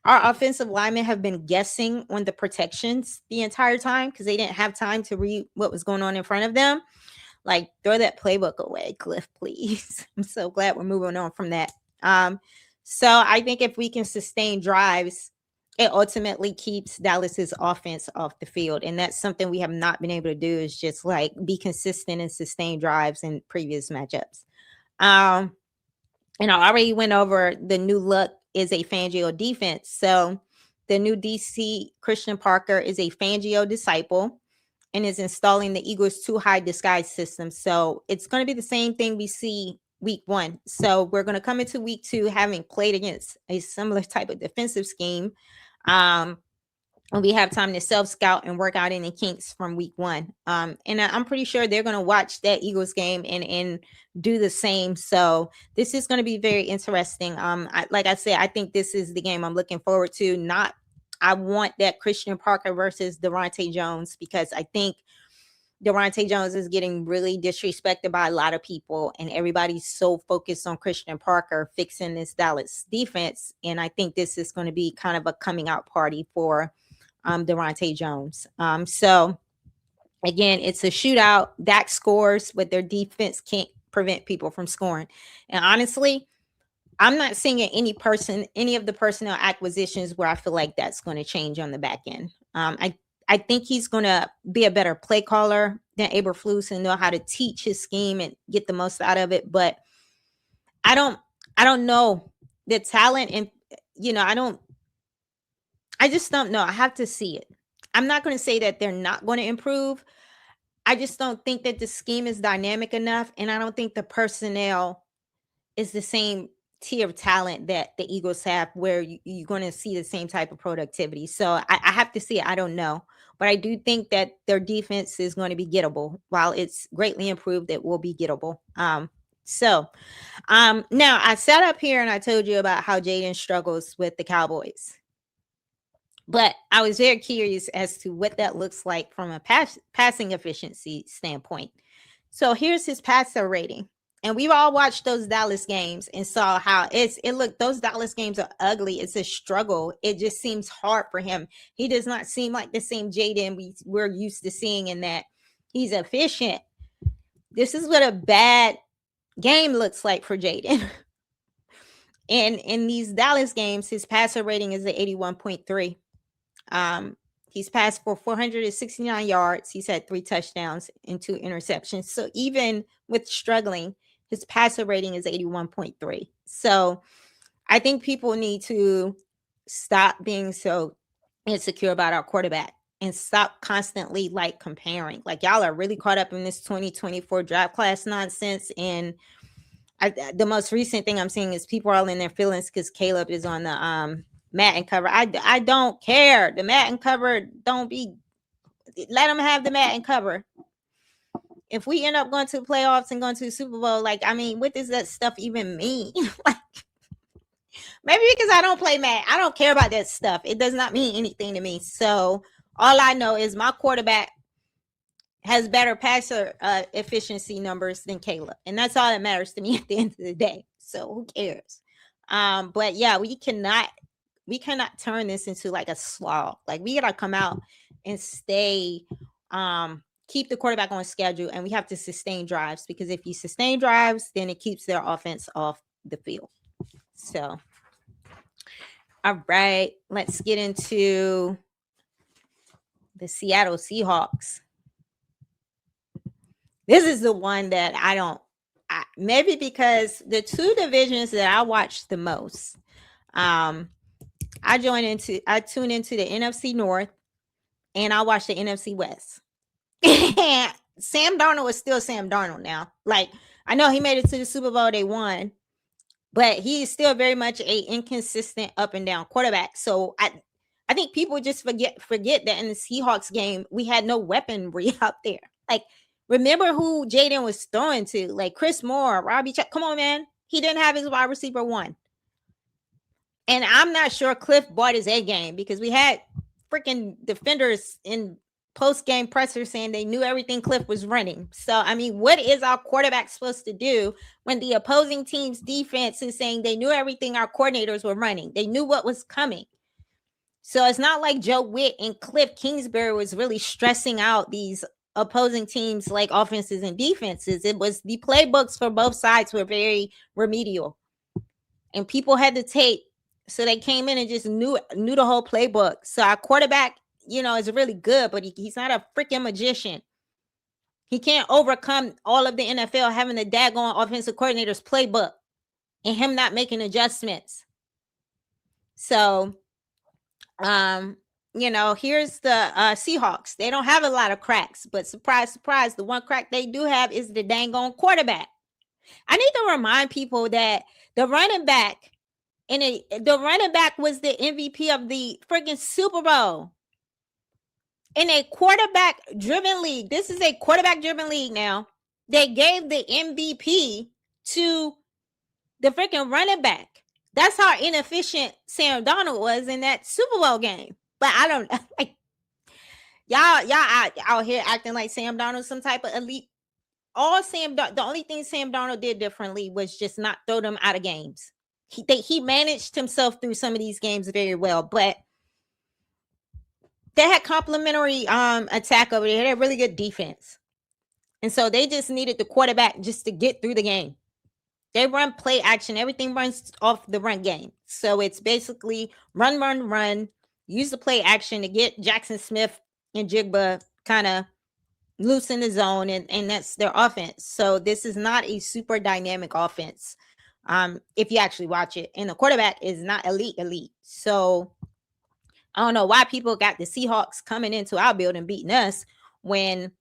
our offensive linemen have been guessing on the protections the entire time because they didn't have time to read what was going on in front of them? Like, throw that playbook away, Cliff, please. I'm so glad we're moving on from that. So I think if we can sustain drives, it ultimately keeps Dallas's offense off the field. And that's something we have not been able to do, is just like be consistent and sustain drives in previous matchups. And I already went over the new look is a Fangio defense. So the new DC, Christian Parker, is a Fangio disciple and is installing the Eagles' too high disguise system. So it's going to be the same thing we see week one. So we're going to come into week two having played against a similar type of defensive scheme. And we have time to self-scout and work out any kinks from week one. And I'm pretty sure they're going to watch that Eagles game and do the same. So this is going to be very interesting. Like I said, I think this is the game I'm looking forward to. I want that Christian Parker versus Devontae Jones, because I think Devontae Jones is getting really disrespected by a lot of people, and everybody's so focused on Christian Parker fixing this Dallas defense. And I think this is going to be kind of a coming out party for Devontae Jones. So again, it's a shootout. Dak scores, but their defense can't prevent people from scoring. And honestly, I'm not seeing any of the personnel acquisitions where I feel like that's going to change on the back end. I think he's going to be a better play caller than Eberflus and know how to teach his scheme and get the most out of it. But I don't know the talent, and I just don't know. I have to see it. I'm not going to say that they're not going to improve. I just don't think that the scheme is dynamic enough, and I don't think the personnel is the same tier of talent that the Eagles have, where you're going to see the same type of productivity. So I have to see it. I don't know. But I do think that their defense is going to be gettable. While it's greatly improved, it will be gettable. Now I sat up here and I told you about how Jayden struggles with the Cowboys. But I was very curious as to what that looks like from a passing efficiency standpoint. So here's his passer rating. And we've all watched those Dallas games and saw how it looked. Those Dallas games are ugly. It's a struggle. It just seems hard for him. He does not seem like the same Jayden we're used to seeing, in that he's efficient. This is what a bad game looks like for Jayden. And in these Dallas games, his passer rating is at 81.3. He's passed for 469 yards. He's had 3 touchdowns and 2 interceptions. So even with struggling, his passer rating is 81.3. So I think people need to stop being so insecure about our quarterback and stop constantly comparing. Y'all are really caught up in this 2024 draft class nonsense. And the most recent thing I'm seeing is people are all in their feelings because Caleb is on the Madden cover. I don't care. The Madden cover, let them have the Madden cover. If we end up going to the playoffs and going to the Super Bowl, what does that stuff even mean? Maybe because I don't play Madden, I don't care about that stuff. It does not mean anything to me. So all I know is my quarterback has better passer efficiency numbers than Caleb, and that's all that matters to me at the end of the day. So who cares? But yeah, we cannot turn this into a slog. We gotta come out and stay, keep the quarterback on schedule, and we have to sustain drives, because if you sustain drives, then it keeps their offense off the field. So, all right, let's get into the Seattle Seahawks. This is the one that maybe because the 2 divisions that I watch the most, I tune into the NFC North, and I watch the NFC West. Sam Darnold is still Sam Darnold now. I know he made it to the Super Bowl, they won, but he is still very much a inconsistent up and down quarterback. So I think people just forget that in the Seahawks game, we had no weaponry out there. Remember who Jayden was throwing to, Chris Moore, Robbie Chuck. Come on, man. He didn't have his wide receiver 1. And I'm not sure Cliff bought his A game, because we had freaking defenders in post-game pressers saying they knew everything Cliff was running. So, what is our quarterback supposed to do when the opposing team's defense is saying they knew everything our coordinators were running? They knew what was coming. So it's not like Joe Witt and Cliff Kingsbury was really stressing out these opposing teams offenses and defenses. It was the playbooks for both sides were very remedial, and people had the tape, so they came in and just knew the whole playbook. So our quarterback, is really good, but he's not a freaking magician. He can't overcome all of the NFL having the daggone offensive coordinator's playbook and him not making adjustments. So, here's the Seahawks. They don't have a lot of cracks, but surprise, surprise, the one crack they do have is the dang on quarterback. I need to remind people that the running back was the MVP of the freaking Super Bowl. In a quarterback-driven league, this is a quarterback-driven league now, they gave the MVP to the freaking running back. That's how inefficient Sam Darnold was in that Super Bowl game. But I don't y'all out here acting like Sam Darnold some type of elite. The only thing Sam Darnold did differently was just not throw them out of games. He managed himself through some of these games very well, but they had complimentary attack over there. They had really good defense. And so they just needed the quarterback just to get through the game. They run play action. Everything runs off the run game. So it's basically run, use the play action to get Jackson Smith and Jigba kind of loose in the zone, and that's their offense. So this is not a super dynamic offense. If you actually watch it, and the quarterback is not elite. So I don't know why people got the Seahawks coming into our building beating us when,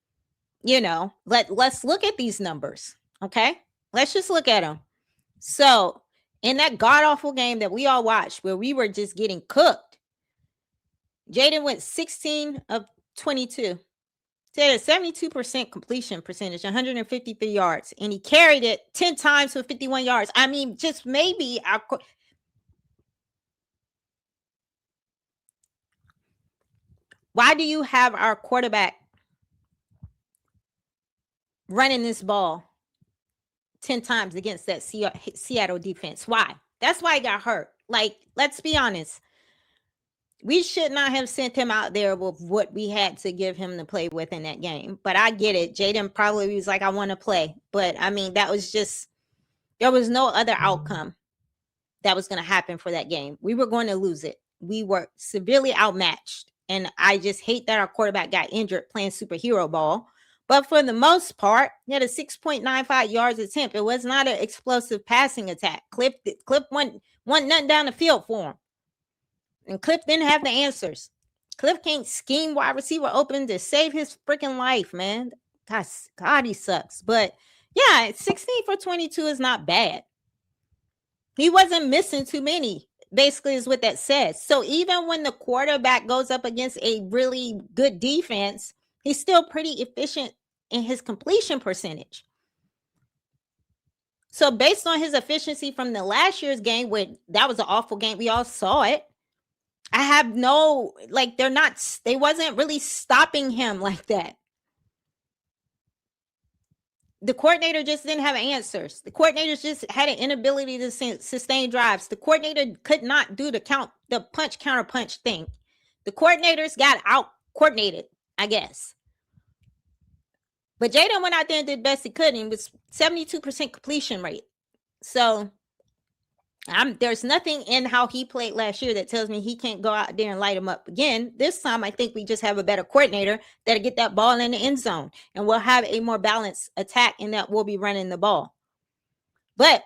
let's look at these numbers. Okay. Let's just look at them. So in that god-awful game that we all watched where we were just getting cooked, Jayden went 16 of 22. He had a 72% completion percentage, 153 yards, and he carried it 10 times for 51 yards. I mean, just maybe why do you have our quarterback running this ball 10 times against that Seattle defense? Why? That's why he got hurt. Like, let's be honest. We should not have sent him out there with what we had to give him to play with in that game. But I get it. Jayden probably was like, I want to play. But, I mean, that was just, there was no other outcome that was going to happen for that game. We were going to lose it. We were severely outmatched. And I just hate that our quarterback got injured playing superhero ball. But for the most part, he had a 6.95 yards attempt. It was not an explosive passing attack. Cliff went nothing down the field for him. And Cliff didn't have the answers. Cliff can't scheme wide receiver open to save his freaking life, man. God, he sucks. But yeah, 16 for 22 is not bad. He wasn't missing too many, basically, is what that says. So even when the quarterback goes up against a really good defense, he's still pretty efficient in his completion percentage. So based on his efficiency from the last year's game, where that was an awful game, we all saw it. I have no, like, they wasn't really stopping him like that. The coordinator just didn't have answers. The coordinators just had an inability to sustain drives. The coordinator could not do the punch, counter punch thing. The coordinators got out coordinated, I guess. But Jayden went out there and did the best he could, and it was 72% completion rate. So there's nothing in how he played last year that tells me he can't go out there and light him up again. This time, I think we just have a better coordinator that'll get that ball in the end zone, and we'll have a more balanced attack in that we'll be running the ball. But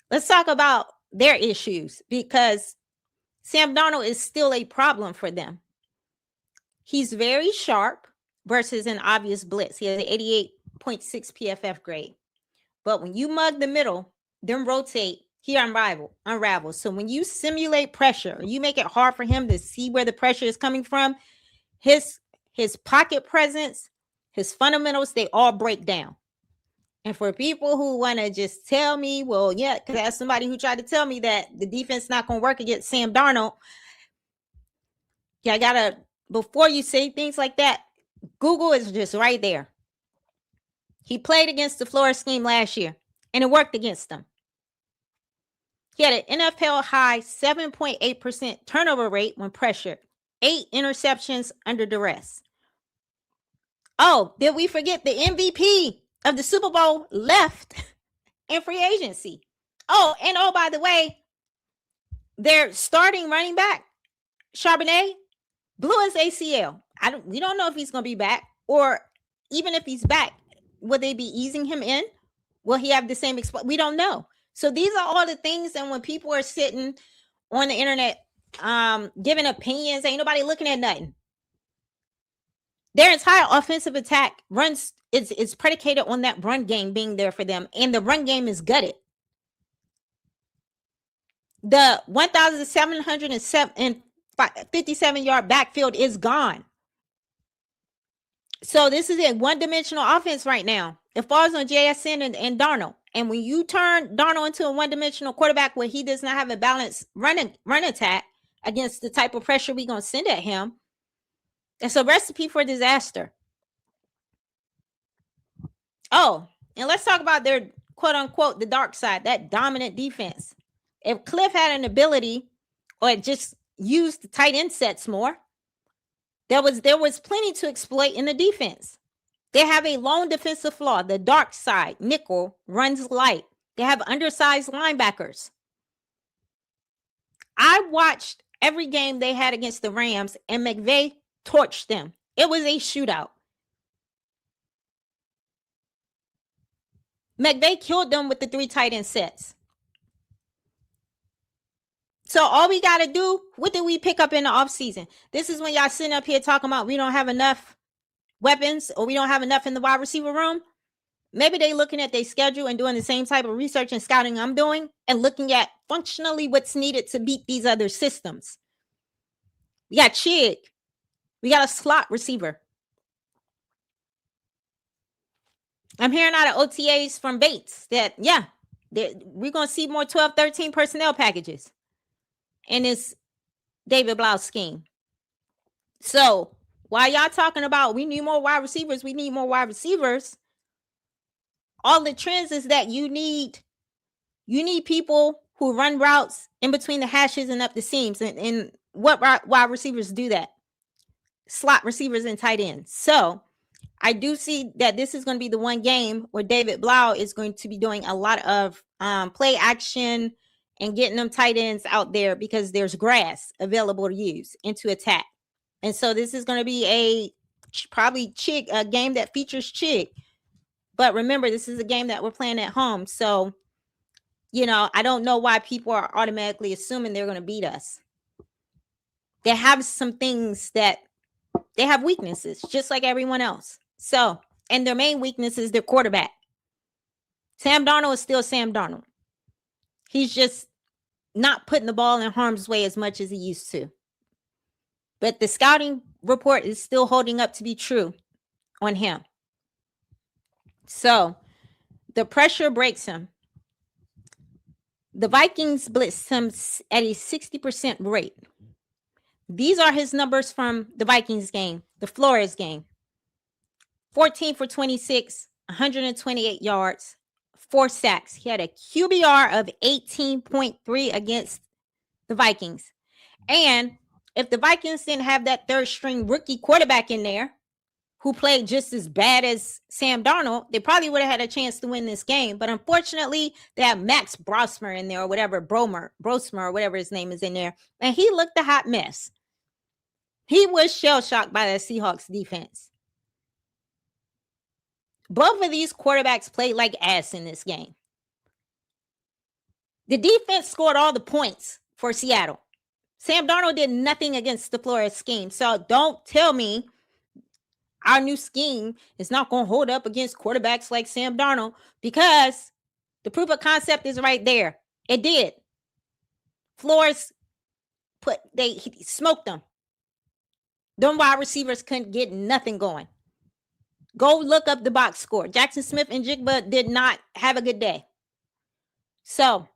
let's talk about their issues, because Sam Darnold is still a problem for them. He's very sharp versus an obvious blitz. He has an 88.6 PFF grade. But when you mug the middle, then rotate, he unravels. So when you simulate pressure, you make it hard for him to see where the pressure is coming from, his pocket presence, his fundamentals, they all break down. And for people who want to just tell me, well, yeah, because that's somebody who tried to tell me that the defense not going to work against Sam Darnold. Yeah, before you say things like that, Google is just right there. He played against the Florida scheme last year, and it worked against them. He had an NFL high 7.8% turnover rate when pressured, 8 interceptions under duress. Oh, did we forget the MVP of the Super Bowl left in free agency? Oh, and by the way, their starting running back, Charbonnet, blew his ACL. We don't know if he's going to be back, or even if he's back, will they be easing him in? Will he have the same we don't know. So these are all the things, and when people are sitting on the internet giving opinions, ain't nobody looking at nothing. Their entire offensive attack is predicated on that run game being there for them, and the run game is gutted. The 1,757-yard backfield is gone. So this is a one-dimensional offense right now. It falls on JSN and Darnold. And when you turn Darnold into a one-dimensional quarterback where he does not have a balanced run attack against the type of pressure we're going to send at him, it's a recipe for disaster. Oh, and let's talk about their quote-unquote the dark side, that dominant defense. If Cliff had an ability or just used the tight end sets more, there was plenty to exploit in the defense. They have a lone defensive flaw. The dark side, nickel, runs light. They have undersized linebackers. I watched every game they had against the Rams, and McVay torched them. It was a shootout. McVay killed them with the 3 tight end sets. So all we got to do, what did we pick up in the offseason? This is when y'all sitting up here talking about we don't have enough weapons or we don't have enough in the wide receiver room. Maybe they looking at their schedule and doing the same type of research and scouting I'm doing and looking at functionally what's needed to beat these other systems. We got Chig. We got a slot receiver. I'm hearing out of OTAs from Bates that, yeah, we're going to see more 12, 13 personnel packages in this David Blau scheme. So while y'all talking about we need more wide receivers, all the trends is that you need people who run routes in between the hashes and up the seams. And what wide receivers do that? Slot receivers and tight ends. So I do see that this is going to be the one game where David Blau is going to be doing a lot of play action and getting them tight ends out there because there's grass available to use and to attack. And so this is going to be probably a game that features Chig. But remember, this is a game that we're playing at home. So, I don't know why people are automatically assuming they're going to beat us. They have some things that they have weaknesses, just like everyone else. So, and their main weakness is their quarterback. Sam Darnold is still Sam Darnold. He's just not putting the ball in harm's way as much as he used to. But the scouting report is still holding up to be true on him. So the pressure breaks him. The Vikings blitzed him at a 60% rate. These are his numbers from the Vikings game, the Flores game. 14 for 26, 128 yards, 4 sacks. He had a QBR of 18.3 against the Vikings. And if the Vikings didn't have that third string rookie quarterback in there who played just as bad as Sam Darnold, they probably would have had a chance to win this game. But unfortunately, they have Max Brosmer in there or whatever, Brosmer or whatever his name is in there. And he looked a hot mess. He was shell-shocked by the Seahawks defense. Both of these quarterbacks played like ass in this game. The defense scored all the points for Seattle. Sam Darnold did nothing against the Flores scheme. So don't tell me our new scheme is not going to hold up against quarterbacks like Sam Darnold, because the proof of concept is right there. It did. Flores he smoked them. Them wide receivers couldn't get nothing going. Go look up the box score. Jackson Smith and Jigba did not have a good day. So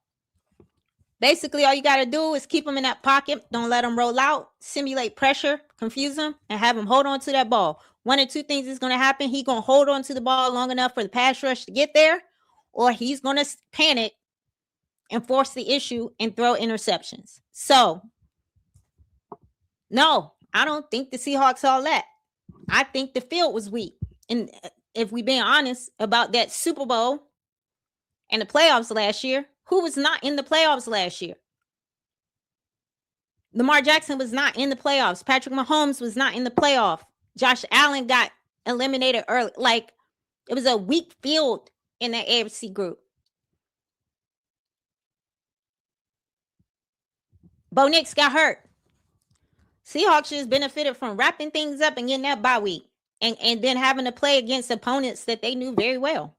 basically, all you got to do is keep them in that pocket. Don't let them roll out. Simulate pressure, confuse them, and have them hold on to that ball. One or two things is going to happen. He's going to hold on to the ball long enough for the pass rush to get there, or he's going to panic and force the issue and throw interceptions. So, no, I don't think the Seahawks all that. I think the field was weak. And if we're being honest about that Super Bowl and the playoffs last year, who was not in the playoffs last year? Lamar Jackson was not in the playoffs. Patrick Mahomes was not in the playoff. Josh Allen got eliminated early. Like, it was a weak field in the AFC group. Bo Nix got hurt. Seahawks just benefited from wrapping things up and getting that bye week. And then having to play against opponents that they knew very well.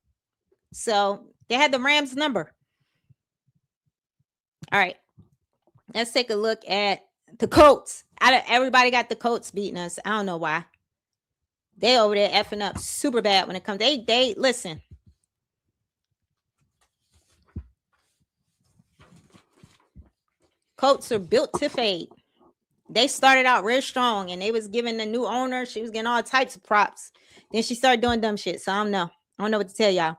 So they had the Rams number. All right. Let's take a look at the Colts. Everybody got the Colts beating us. I don't know why. They over there effing up super bad when it comes. They listen. Colts are built to fade. They started out real strong, and they was giving the new owner. She was getting all types of props. Then she started doing dumb shit. So I don't know what to tell y'all.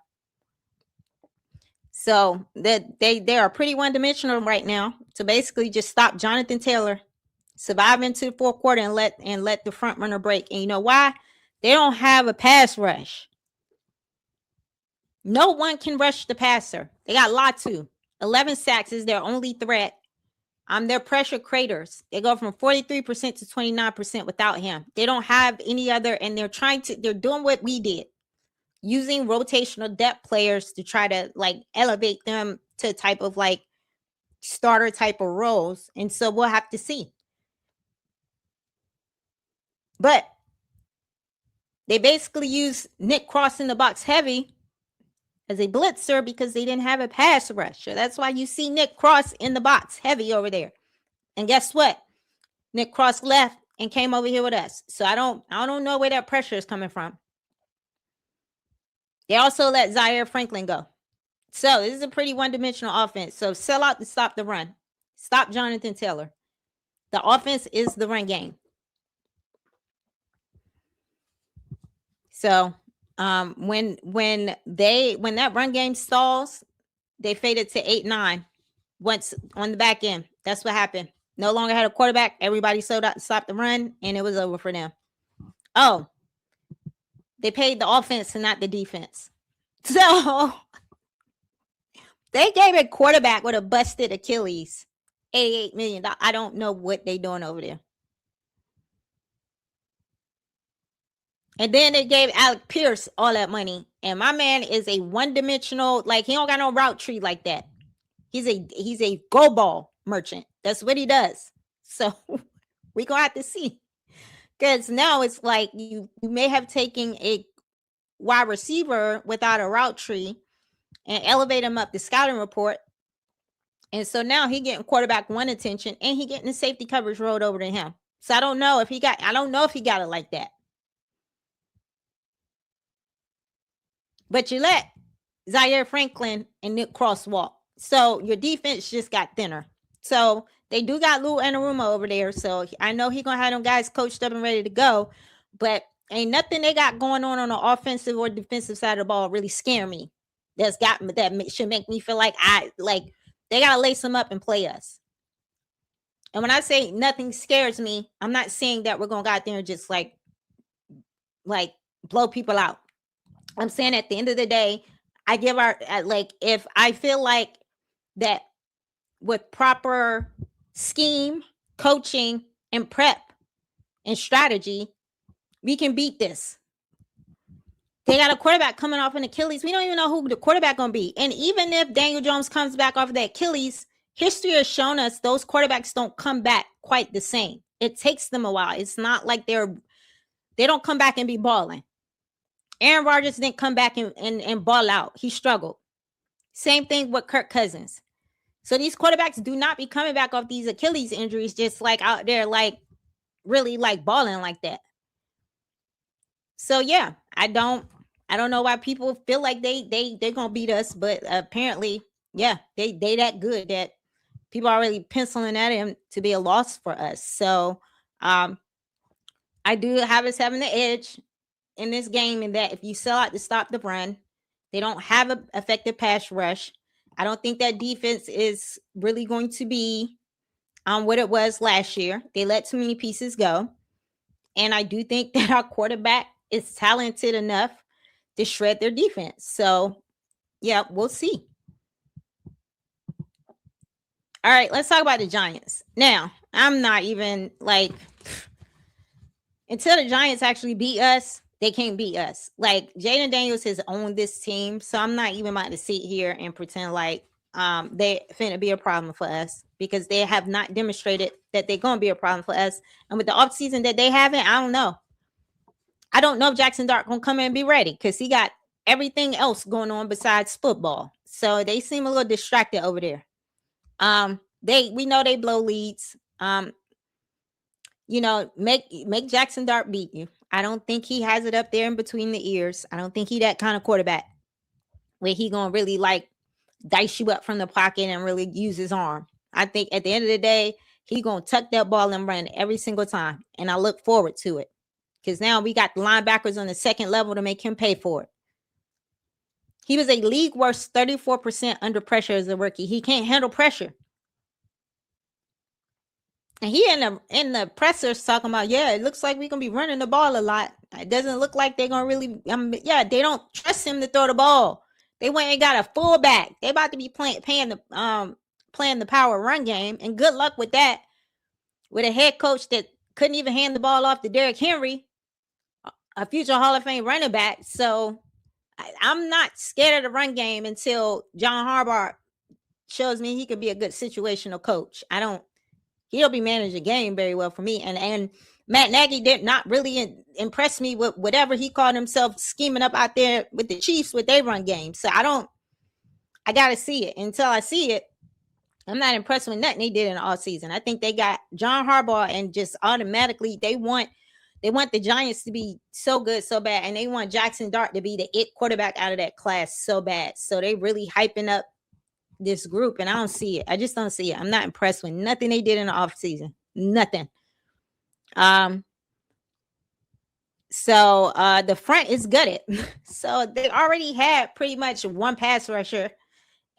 So they are pretty one-dimensional right now. So basically, just stop Jonathan Taylor, survive into the fourth quarter, and let the front runner break. And you know why? They don't have a pass rush. No one can rush the passer. They got Latu. 11 sacks is their only threat. They're pressure craters. They go from 43% to 29% without him. They don't have any other, and they're doing what we did, using rotational depth players to try to like elevate them to type of like starter type of roles. And so we'll have to see. But they basically use Nick Cross in the box heavy as a blitzer because they didn't have a pass rusher. That's why you see Nick Cross in the box heavy over there. And guess what? Nick Cross left and came over here with us. So I don't know where that pressure is coming from. They also let Zaire Franklin go. So this is a pretty one-dimensional offense. So sell out to stop the run. Stop Jonathan Taylor. The offense is the run game. So when that run game stalls, they faded to 8-9 once on the back end. That's what happened. No longer had a quarterback. Everybody sold out to stop the run, and it was over for them. Oh, they paid the offense and not the defense. So they gave a quarterback with a busted Achilles $88 million. I don't know what they're doing over there. And then they gave Alec Pierce all that money. And my man is a one-dimensional, like he don't got no route tree like that. He's a go ball merchant. That's what he does. So we're going to have to see. Because now it's like you may have taken a wide receiver without a route tree and elevate him up the scouting report. And so now he getting quarterback one attention and he getting the safety coverage rolled over to him. So I don't know if he got it like that. But you let Zaire Franklin and Nick Cross walk. So your defense just got thinner. So they do got Lou Anarumo over there. So I know he's going to have them guys coached up and ready to go. But ain't nothing they got going on the offensive or defensive side of the ball really scare me. That should make me feel like they got to lace them up and play us. And when I say nothing scares me, I'm not saying that we're going to go out there and just like blow people out. I'm saying at the end of the day, if I feel like that with proper scheme, coaching, and prep and strategy, we can beat this. They got a quarterback coming off an Achilles. We don't even know who the quarterback going to be. And even if Daniel Jones comes back off of that Achilles, history has shown us those quarterbacks don't come back quite the same. It takes them a while. It's not like they don't come back and be balling. Aaron Rodgers didn't come back and ball out. He struggled. Same thing with Kirk Cousins. So these quarterbacks do not be coming back off these Achilles injuries just like out there like really like balling like that. So yeah, I don't know why people feel like they're gonna beat us, but apparently, yeah, they that good that people are already penciling at him to be a loss for us. So I do have us having the edge in this game in that if you sell out to stop the run, they don't have an effective pass rush. I don't think that defense is really going to be what it was last year. They let too many pieces go. And I do think that our quarterback is talented enough to shred their defense. So, yeah, we'll see. All right, let's talk about the Giants. Now, I'm not even like, until the Giants actually beat us, they can't beat us. Like, Jayden Daniels has owned this team, so I'm not even about to sit here and pretend like they finna be a problem for us because they have not demonstrated that they're going to be a problem for us. And with the offseason that they haven't, I don't know. I don't know if Jackson Dart going to come in and be ready because he got everything else going on besides football. So they seem a little distracted over there. We know they blow leads. Make Jackson Dart beat you. I don't think he has it up there in between the ears. I don't think he that kind of quarterback where he gonna really like dice you up from the pocket and really use his arm. I think at the end of the day, he gonna tuck that ball and run every single time. And I look forward to it. Because now we got the linebackers on the second level to make him pay for it. He was a league worst 34% under pressure as a rookie. He can't handle pressure. And he in the pressers talking about, yeah, it looks like we're going to be running the ball a lot. It doesn't look like they're going to really, they don't trust him to throw the ball. They went and got a fullback. They about to be paying the playing the power run game, and good luck with that. With a head coach that couldn't even hand the ball off to Derrick Henry, a future Hall of Fame running back. So I'm not scared of the run game until John Harbaugh shows me he could be a good situational coach. He'll be managing a game very well for me. And Matt Nagy did not really impress me with whatever he called himself scheming up out there with the Chiefs with their run game. So I got to see it. Until I see it, I'm not impressed with nothing they did in the offseason. I think they got John Harbaugh and just automatically they want the Giants to be so good, so bad. And they want Jackson Dart to be the it quarterback out of that class so bad. So they really hyping up this group, and I don't see it. I just don't see it. I'm not impressed with nothing they did in the offseason. Nothing. So the front is gutted. So they already had pretty much one pass rusher,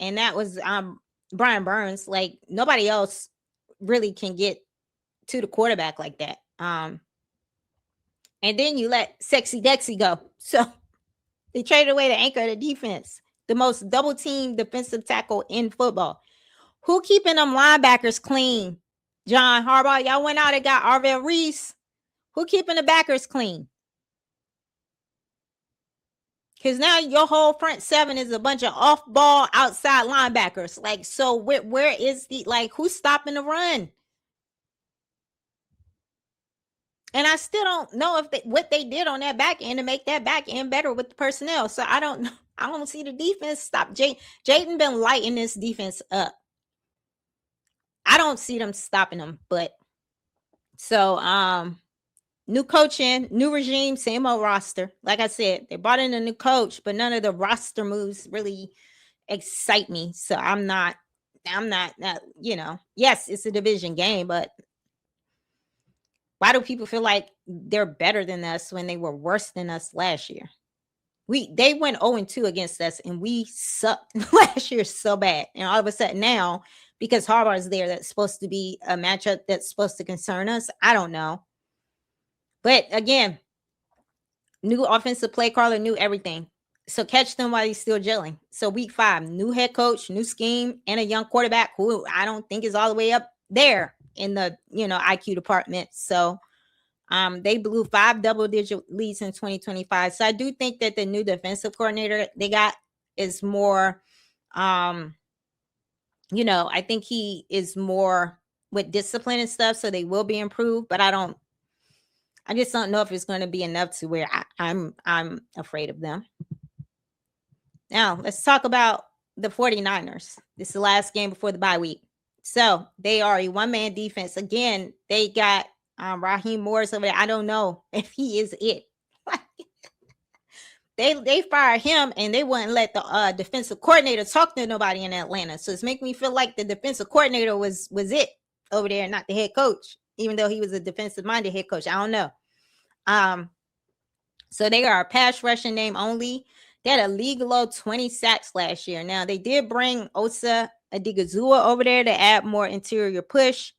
and that was Brian Burns. Like nobody else really can get to the quarterback like that. And then you let Sexy Dexy go. So they traded away the anchor of the defense, the most double team defensive tackle in football. Who keeping them linebackers clean? John Harbaugh, y'all went out and got Arvell Reese. Who keeping the backers clean? Because now your whole front seven is a bunch of off-ball outside linebackers. Like, so where is who's stopping the run? And I still don't know if what they did on that back end to make that back end better with the personnel. So I don't see the defense stop. Jayden been lighting this defense up. I don't see them stopping them. But so new coaching, new regime, same old roster. Like I said, they brought in a new coach, but none of the roster moves really excite me. So I'm not, yes, it's a division game, but why do people feel like they're better than us when they were worse than us last year? They went 0-2 against us, and we sucked last year so bad. And all of a sudden now, because Harbaugh is there, that's supposed to be a matchup that's supposed to concern us. I don't know. But again, new offensive play caller, new everything. So catch them while he's still gelling. So week 5, new head coach, new scheme, and a young quarterback who I don't think is all the way up there in the IQ department. So they blew 5 double-digit leads in 2025. So I do think that the new defensive coordinator they got is more I think he is more with discipline and stuff, so they will be improved, but I just don't know if it's going to be enough to where I'm afraid of them. Now, let's talk about the 49ers. This is the last game before the bye week. So they are a one-man defense. Again, they got Raheem Morris over there. I don't know if he is it. They fired him, and they wouldn't let the defensive coordinator talk to nobody in Atlanta. So it's making me feel like the defensive coordinator was it over there, not the head coach, even though he was a defensive-minded head coach. I don't know. So they are a pass rushing name only. They had a league low 20 sacks last year. Now, they did bring Osa Adigazua over there to add more interior push.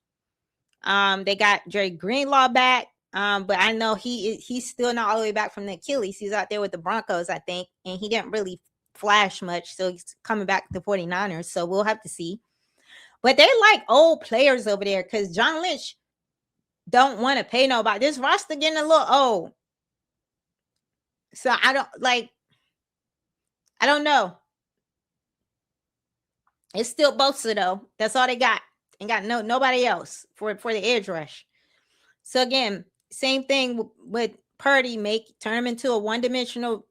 They got Jerry Greenlaw back. But I know he's still not all the way back from the Achilles. He's out there with the Broncos, I think, and he didn't really flash much. So he's coming back to the 49ers. So we'll have to see. But they like old players over there because John Lynch don't want to pay nobody. This roster getting a little old. So I don't know. It's still Bosa though. That's all they got. And got nobody else for the edge rush. So again, same thing with Purdy. Turn him into a one-dimensional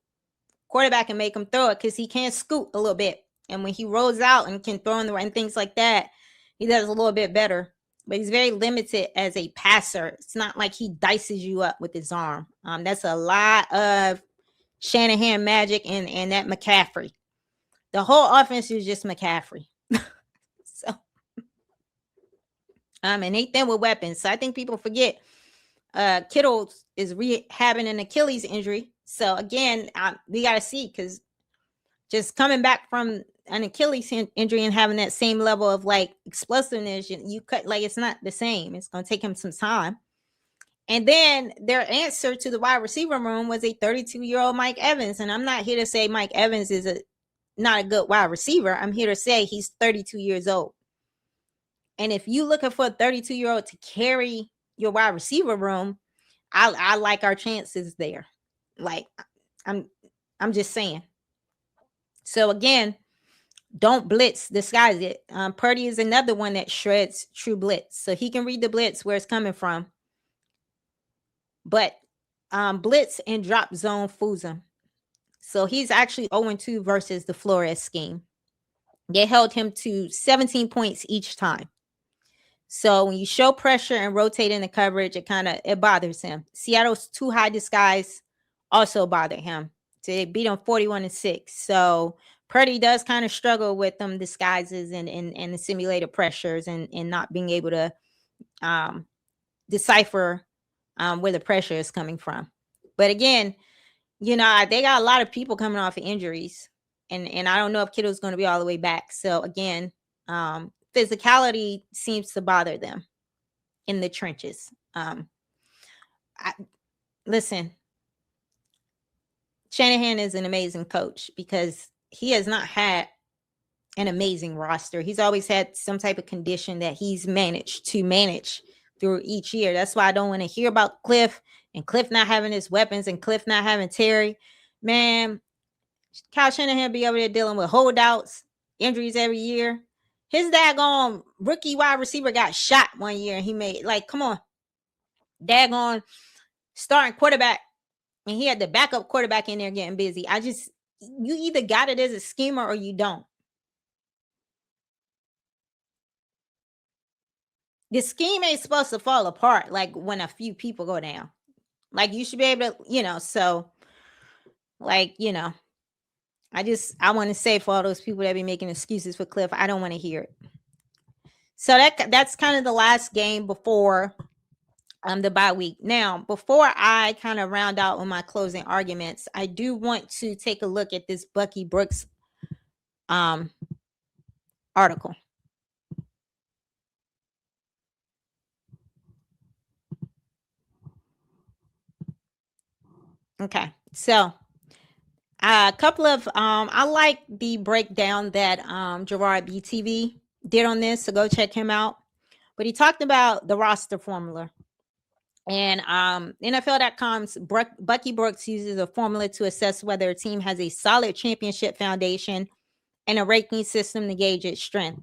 quarterback and make him throw it because he can scoot a little bit. And when he rolls out and can throw in the right and things like that, he does a little bit better. But he's very limited as a passer. It's not like he dices you up with his arm. That's a lot of Shanahan magic and that McCaffrey. The whole offense is just McCaffrey. So, and they thin with weapons. So I think people forget Kittle is rehabbing an Achilles injury. So again, we got to see because just coming back from an Achilles injury and having that same level of like explosiveness, you cut it's not the same. It's going to take him some time. And then their answer to the wide receiver room was a 32-year-old Mike Evans. And I'm not here to say Mike Evans is not a good wide receiver. I'm here to say he's 32 years old. And if you looking for a 32-year-old to carry your wide receiver room, I like our chances there. Like, I'm just saying. So again, don't blitz, disguise it. Purdy is another one that shreds true blitz. So he can read the blitz where it's coming from. But blitz and drop zone fools him. So he's actually 0-2 versus the Flores scheme. They held him to 17 points each time. So when you show pressure and rotate in the coverage, it bothers him. Seattle's too high disguise also bothered him. So they beat him 41-6. So Purdy does kind of struggle with them disguises and the simulated pressures and not being able to decipher where the pressure is coming from. But again, they got a lot of people coming off of injuries. And I don't know if Kittle's going to be all the way back. So again, physicality seems to bother them in the trenches. Listen, Shanahan is an amazing coach because he has not had an amazing roster. He's always had some type of condition that he's managed to manage through each year. That's why I don't want to hear about Cliff and Cliff not having his weapons and Cliff not having Terry. Man, Kyle Shanahan be over there dealing with holdouts, injuries every year. His daggone rookie wide receiver got shot one year and he made, come on. Daggone starting quarterback, and he had the backup quarterback in there getting busy. You either got it as a schemer or you don't. The scheme ain't supposed to fall apart when a few people go down. You should be able to, so I want to say for all those people that be making excuses for Cliff, I don't want to hear it. So that's kind of the last game before the bye week. Now, before I kind of round out on my closing arguments, I do want to take a look at this Bucky Brooks article. Okay, so a couple of I like the breakdown that Gerard BTV did on this, so go check him out. But he talked about the roster formula. And NFL.com's Bucky Brooks uses a formula to assess whether a team has a solid championship foundation and a ranking system to gauge its strength.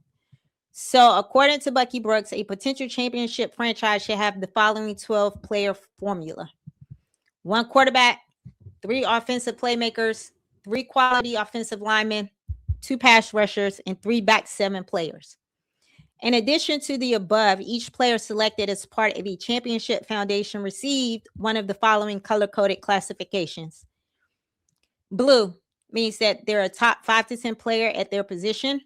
So according to Bucky Brooks, a potential championship franchise should have the following 12-player formula: 1 quarterback, 3 offensive playmakers, 3 quality offensive linemen, 2 pass rushers, and 3 back 7 players. In addition to the above, each player selected as part of a championship foundation received one of the following color-coded classifications. Blue means that they're a top 5 to 10 player at their position.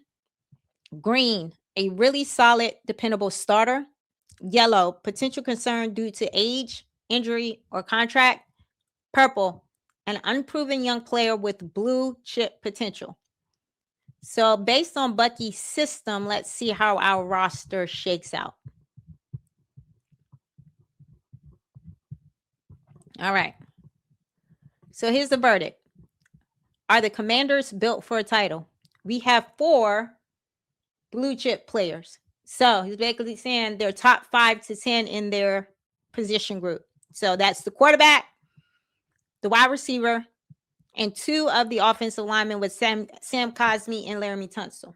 Green, a really solid, dependable starter. Yellow, potential concern due to age, injury, or contract. Purple, an unproven young player with blue chip potential. So based on Bucky's system, let's see how our roster shakes out. All right. So here's the verdict. Are the Commanders built for a title? We have 4 blue chip players. So he's basically saying they're top 5 to 10 in their position group. So that's the quarterback, the wide receiver, and 2 of the offensive linemen with Sam Cosmi and Laramie Tunsil.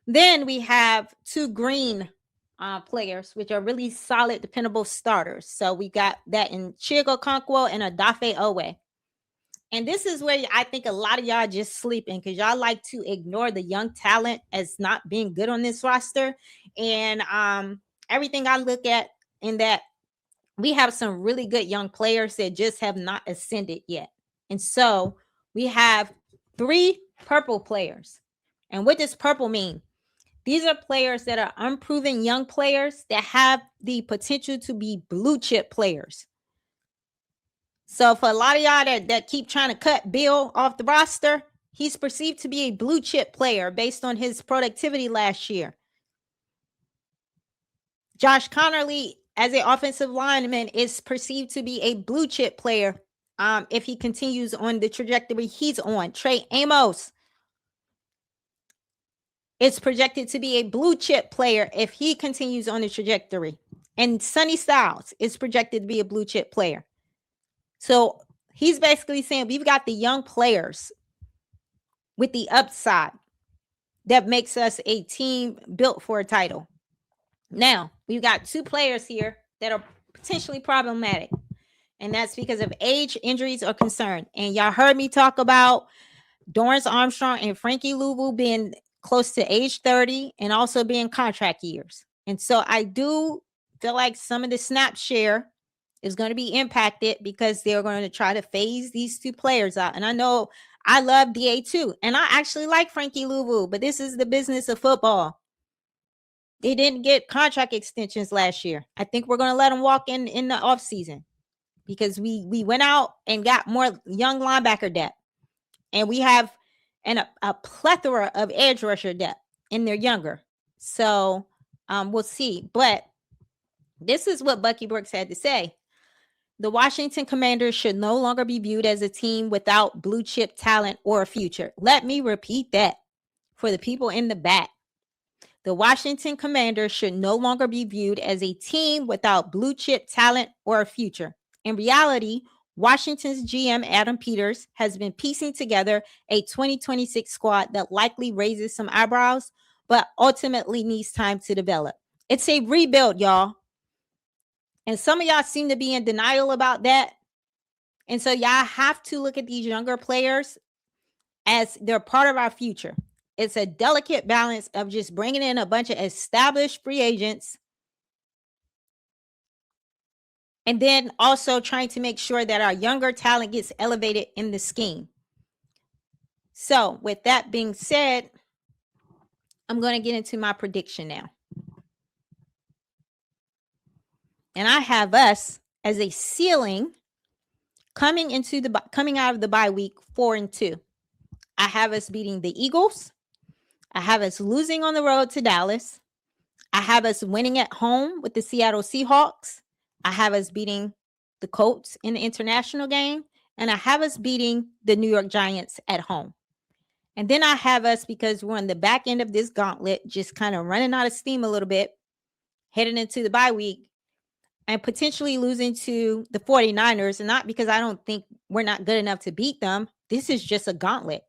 Then we have 2 green players, which are really solid, dependable starters. So we got that in Chigo Okonkwo and Odafe Owe. And this is where I think a lot of y'all just sleeping because y'all like to ignore the young talent as not being good on this roster. And everything I look at in that, we have some really good young players that just have not ascended yet. And so we have 3 purple players. And what does purple mean? These are players that are unproven young players that have the potential to be blue chip players. So for a lot of y'all that keep trying to cut Bill off the roster, he's perceived to be a blue chip player based on his productivity last year. Josh Connerly, as an offensive lineman, is perceived to be a blue chip player if he continues on the trajectory he's on. Trey Amos is projected to be a blue chip player if he continues on the trajectory. And Sonny Styles is projected to be a blue chip player. So he's basically saying we've got the young players with the upside that makes us a team built for a title. Now, we've got 2 players here that are potentially problematic. And that's because of age, injuries, or concern. And y'all heard me talk about Dorrance Armstrong and Frankie Louvu being close to age 30 and also being contract years. And so I do feel like some of the snap share is going to be impacted because they're going to try to phase these 2 players out. And I know I love DA too. And I actually like Frankie Louvu, but this is the business of football. They didn't get contract extensions last year. I think we're going to let them walk in the offseason because we went out and got more young linebacker depth. And we have a plethora of edge rusher depth, and they're younger. So we'll see. But this is what Bucky Brooks had to say. The Washington Commanders should no longer be viewed as a team without blue chip talent or a future. Let me repeat that for the people in the back. The Washington Commanders should no longer be viewed as a team without blue chip talent or a future. In reality, Washington's GM Adam Peters has been piecing together a 2026 squad that likely raises some eyebrows, but ultimately needs time to develop. It's a rebuild, y'all. And some of y'all seem to be in denial about that. And so y'all have to look at these younger players as they're part of our future. It's a delicate balance of just bringing in a bunch of established free agents and then also trying to make sure that our younger talent gets elevated in the scheme. So with that being said, I'm going to get into my prediction now. And I have us as a ceiling coming out of the bye week 4-2. I have us beating the Eagles. I have us losing on the road to Dallas. I have us winning at home with the Seattle Seahawks. I have us beating the Colts in the international game. And I have us beating the New York Giants at home. And then I have us, because we're on the back end of this gauntlet, just kind of running out of steam a little bit, heading into the bye week, and potentially losing to the 49ers. And not because I don't think we're not good enough to beat them. This is just a gauntlet.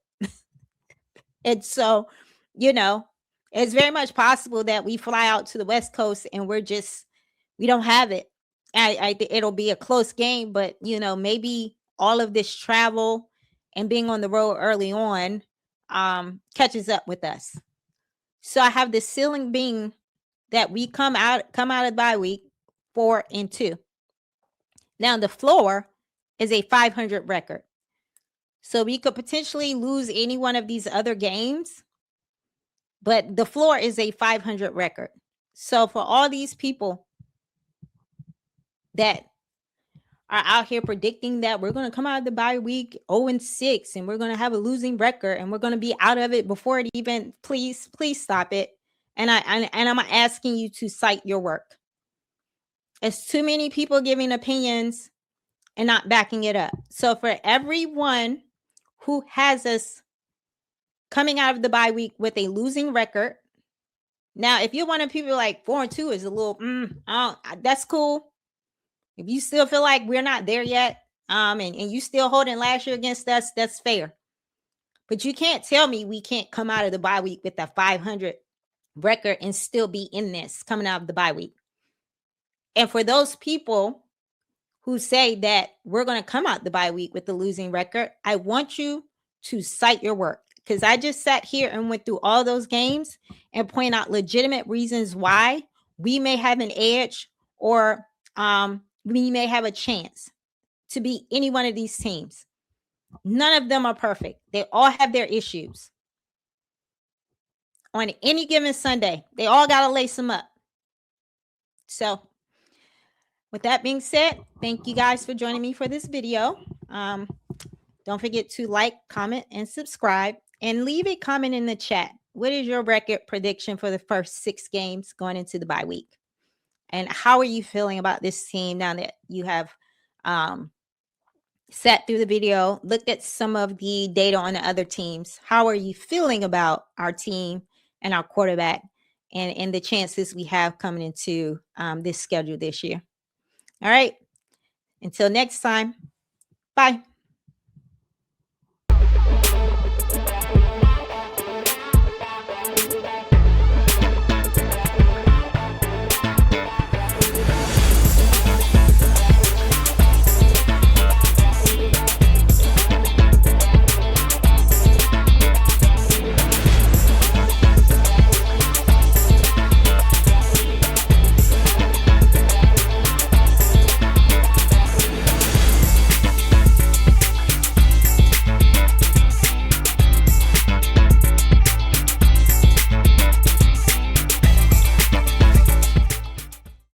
And so, it's very much possible that we fly out to the West Coast and we don't have it. I think it'll be a close game, but maybe all of this travel and being on the road early on catches up with us. So I have the ceiling being that we come out of bye week 4-2. Now the floor is a 500 record. So we could potentially lose any one of these other games, but the floor is a 500 record. So for all these people that are out here predicting that we're going to come out of the bye week 0-6 and we're going to have a losing record and we're going to be out of it before it even, please stop it. And I'm asking you to cite your work. It's too many people giving opinions and not backing it up. So for everyone who has us coming out of the bye week with a losing record. Now, if you're one of people like 4-2 is a little, that's cool. If you still feel like we're not there yet, and you still holding last year against us, that's fair. But you can't tell me we can't come out of the bye week with a 500 record and still be in this coming out of the bye week. And for those people who say that we're going to come out the bye week with the losing record, I want you to cite your work, because I just sat here and went through all those games and point out legitimate reasons why we may have an edge or we may have a chance to beat any one of these teams. None of them are perfect. They all have their issues. On any given Sunday, they all got to lace them up. So with that being said, thank you guys for joining me for this video. Don't forget to like, comment, and subscribe, and leave a comment in the chat. What is your record prediction for the first 6 games going into the bye week? And how are you feeling about this team now that you have sat through the video, looked at some of the data on the other teams? How are you feeling about our team and our quarterback and the chances we have coming into this schedule this year. All right. Until next time. Bye.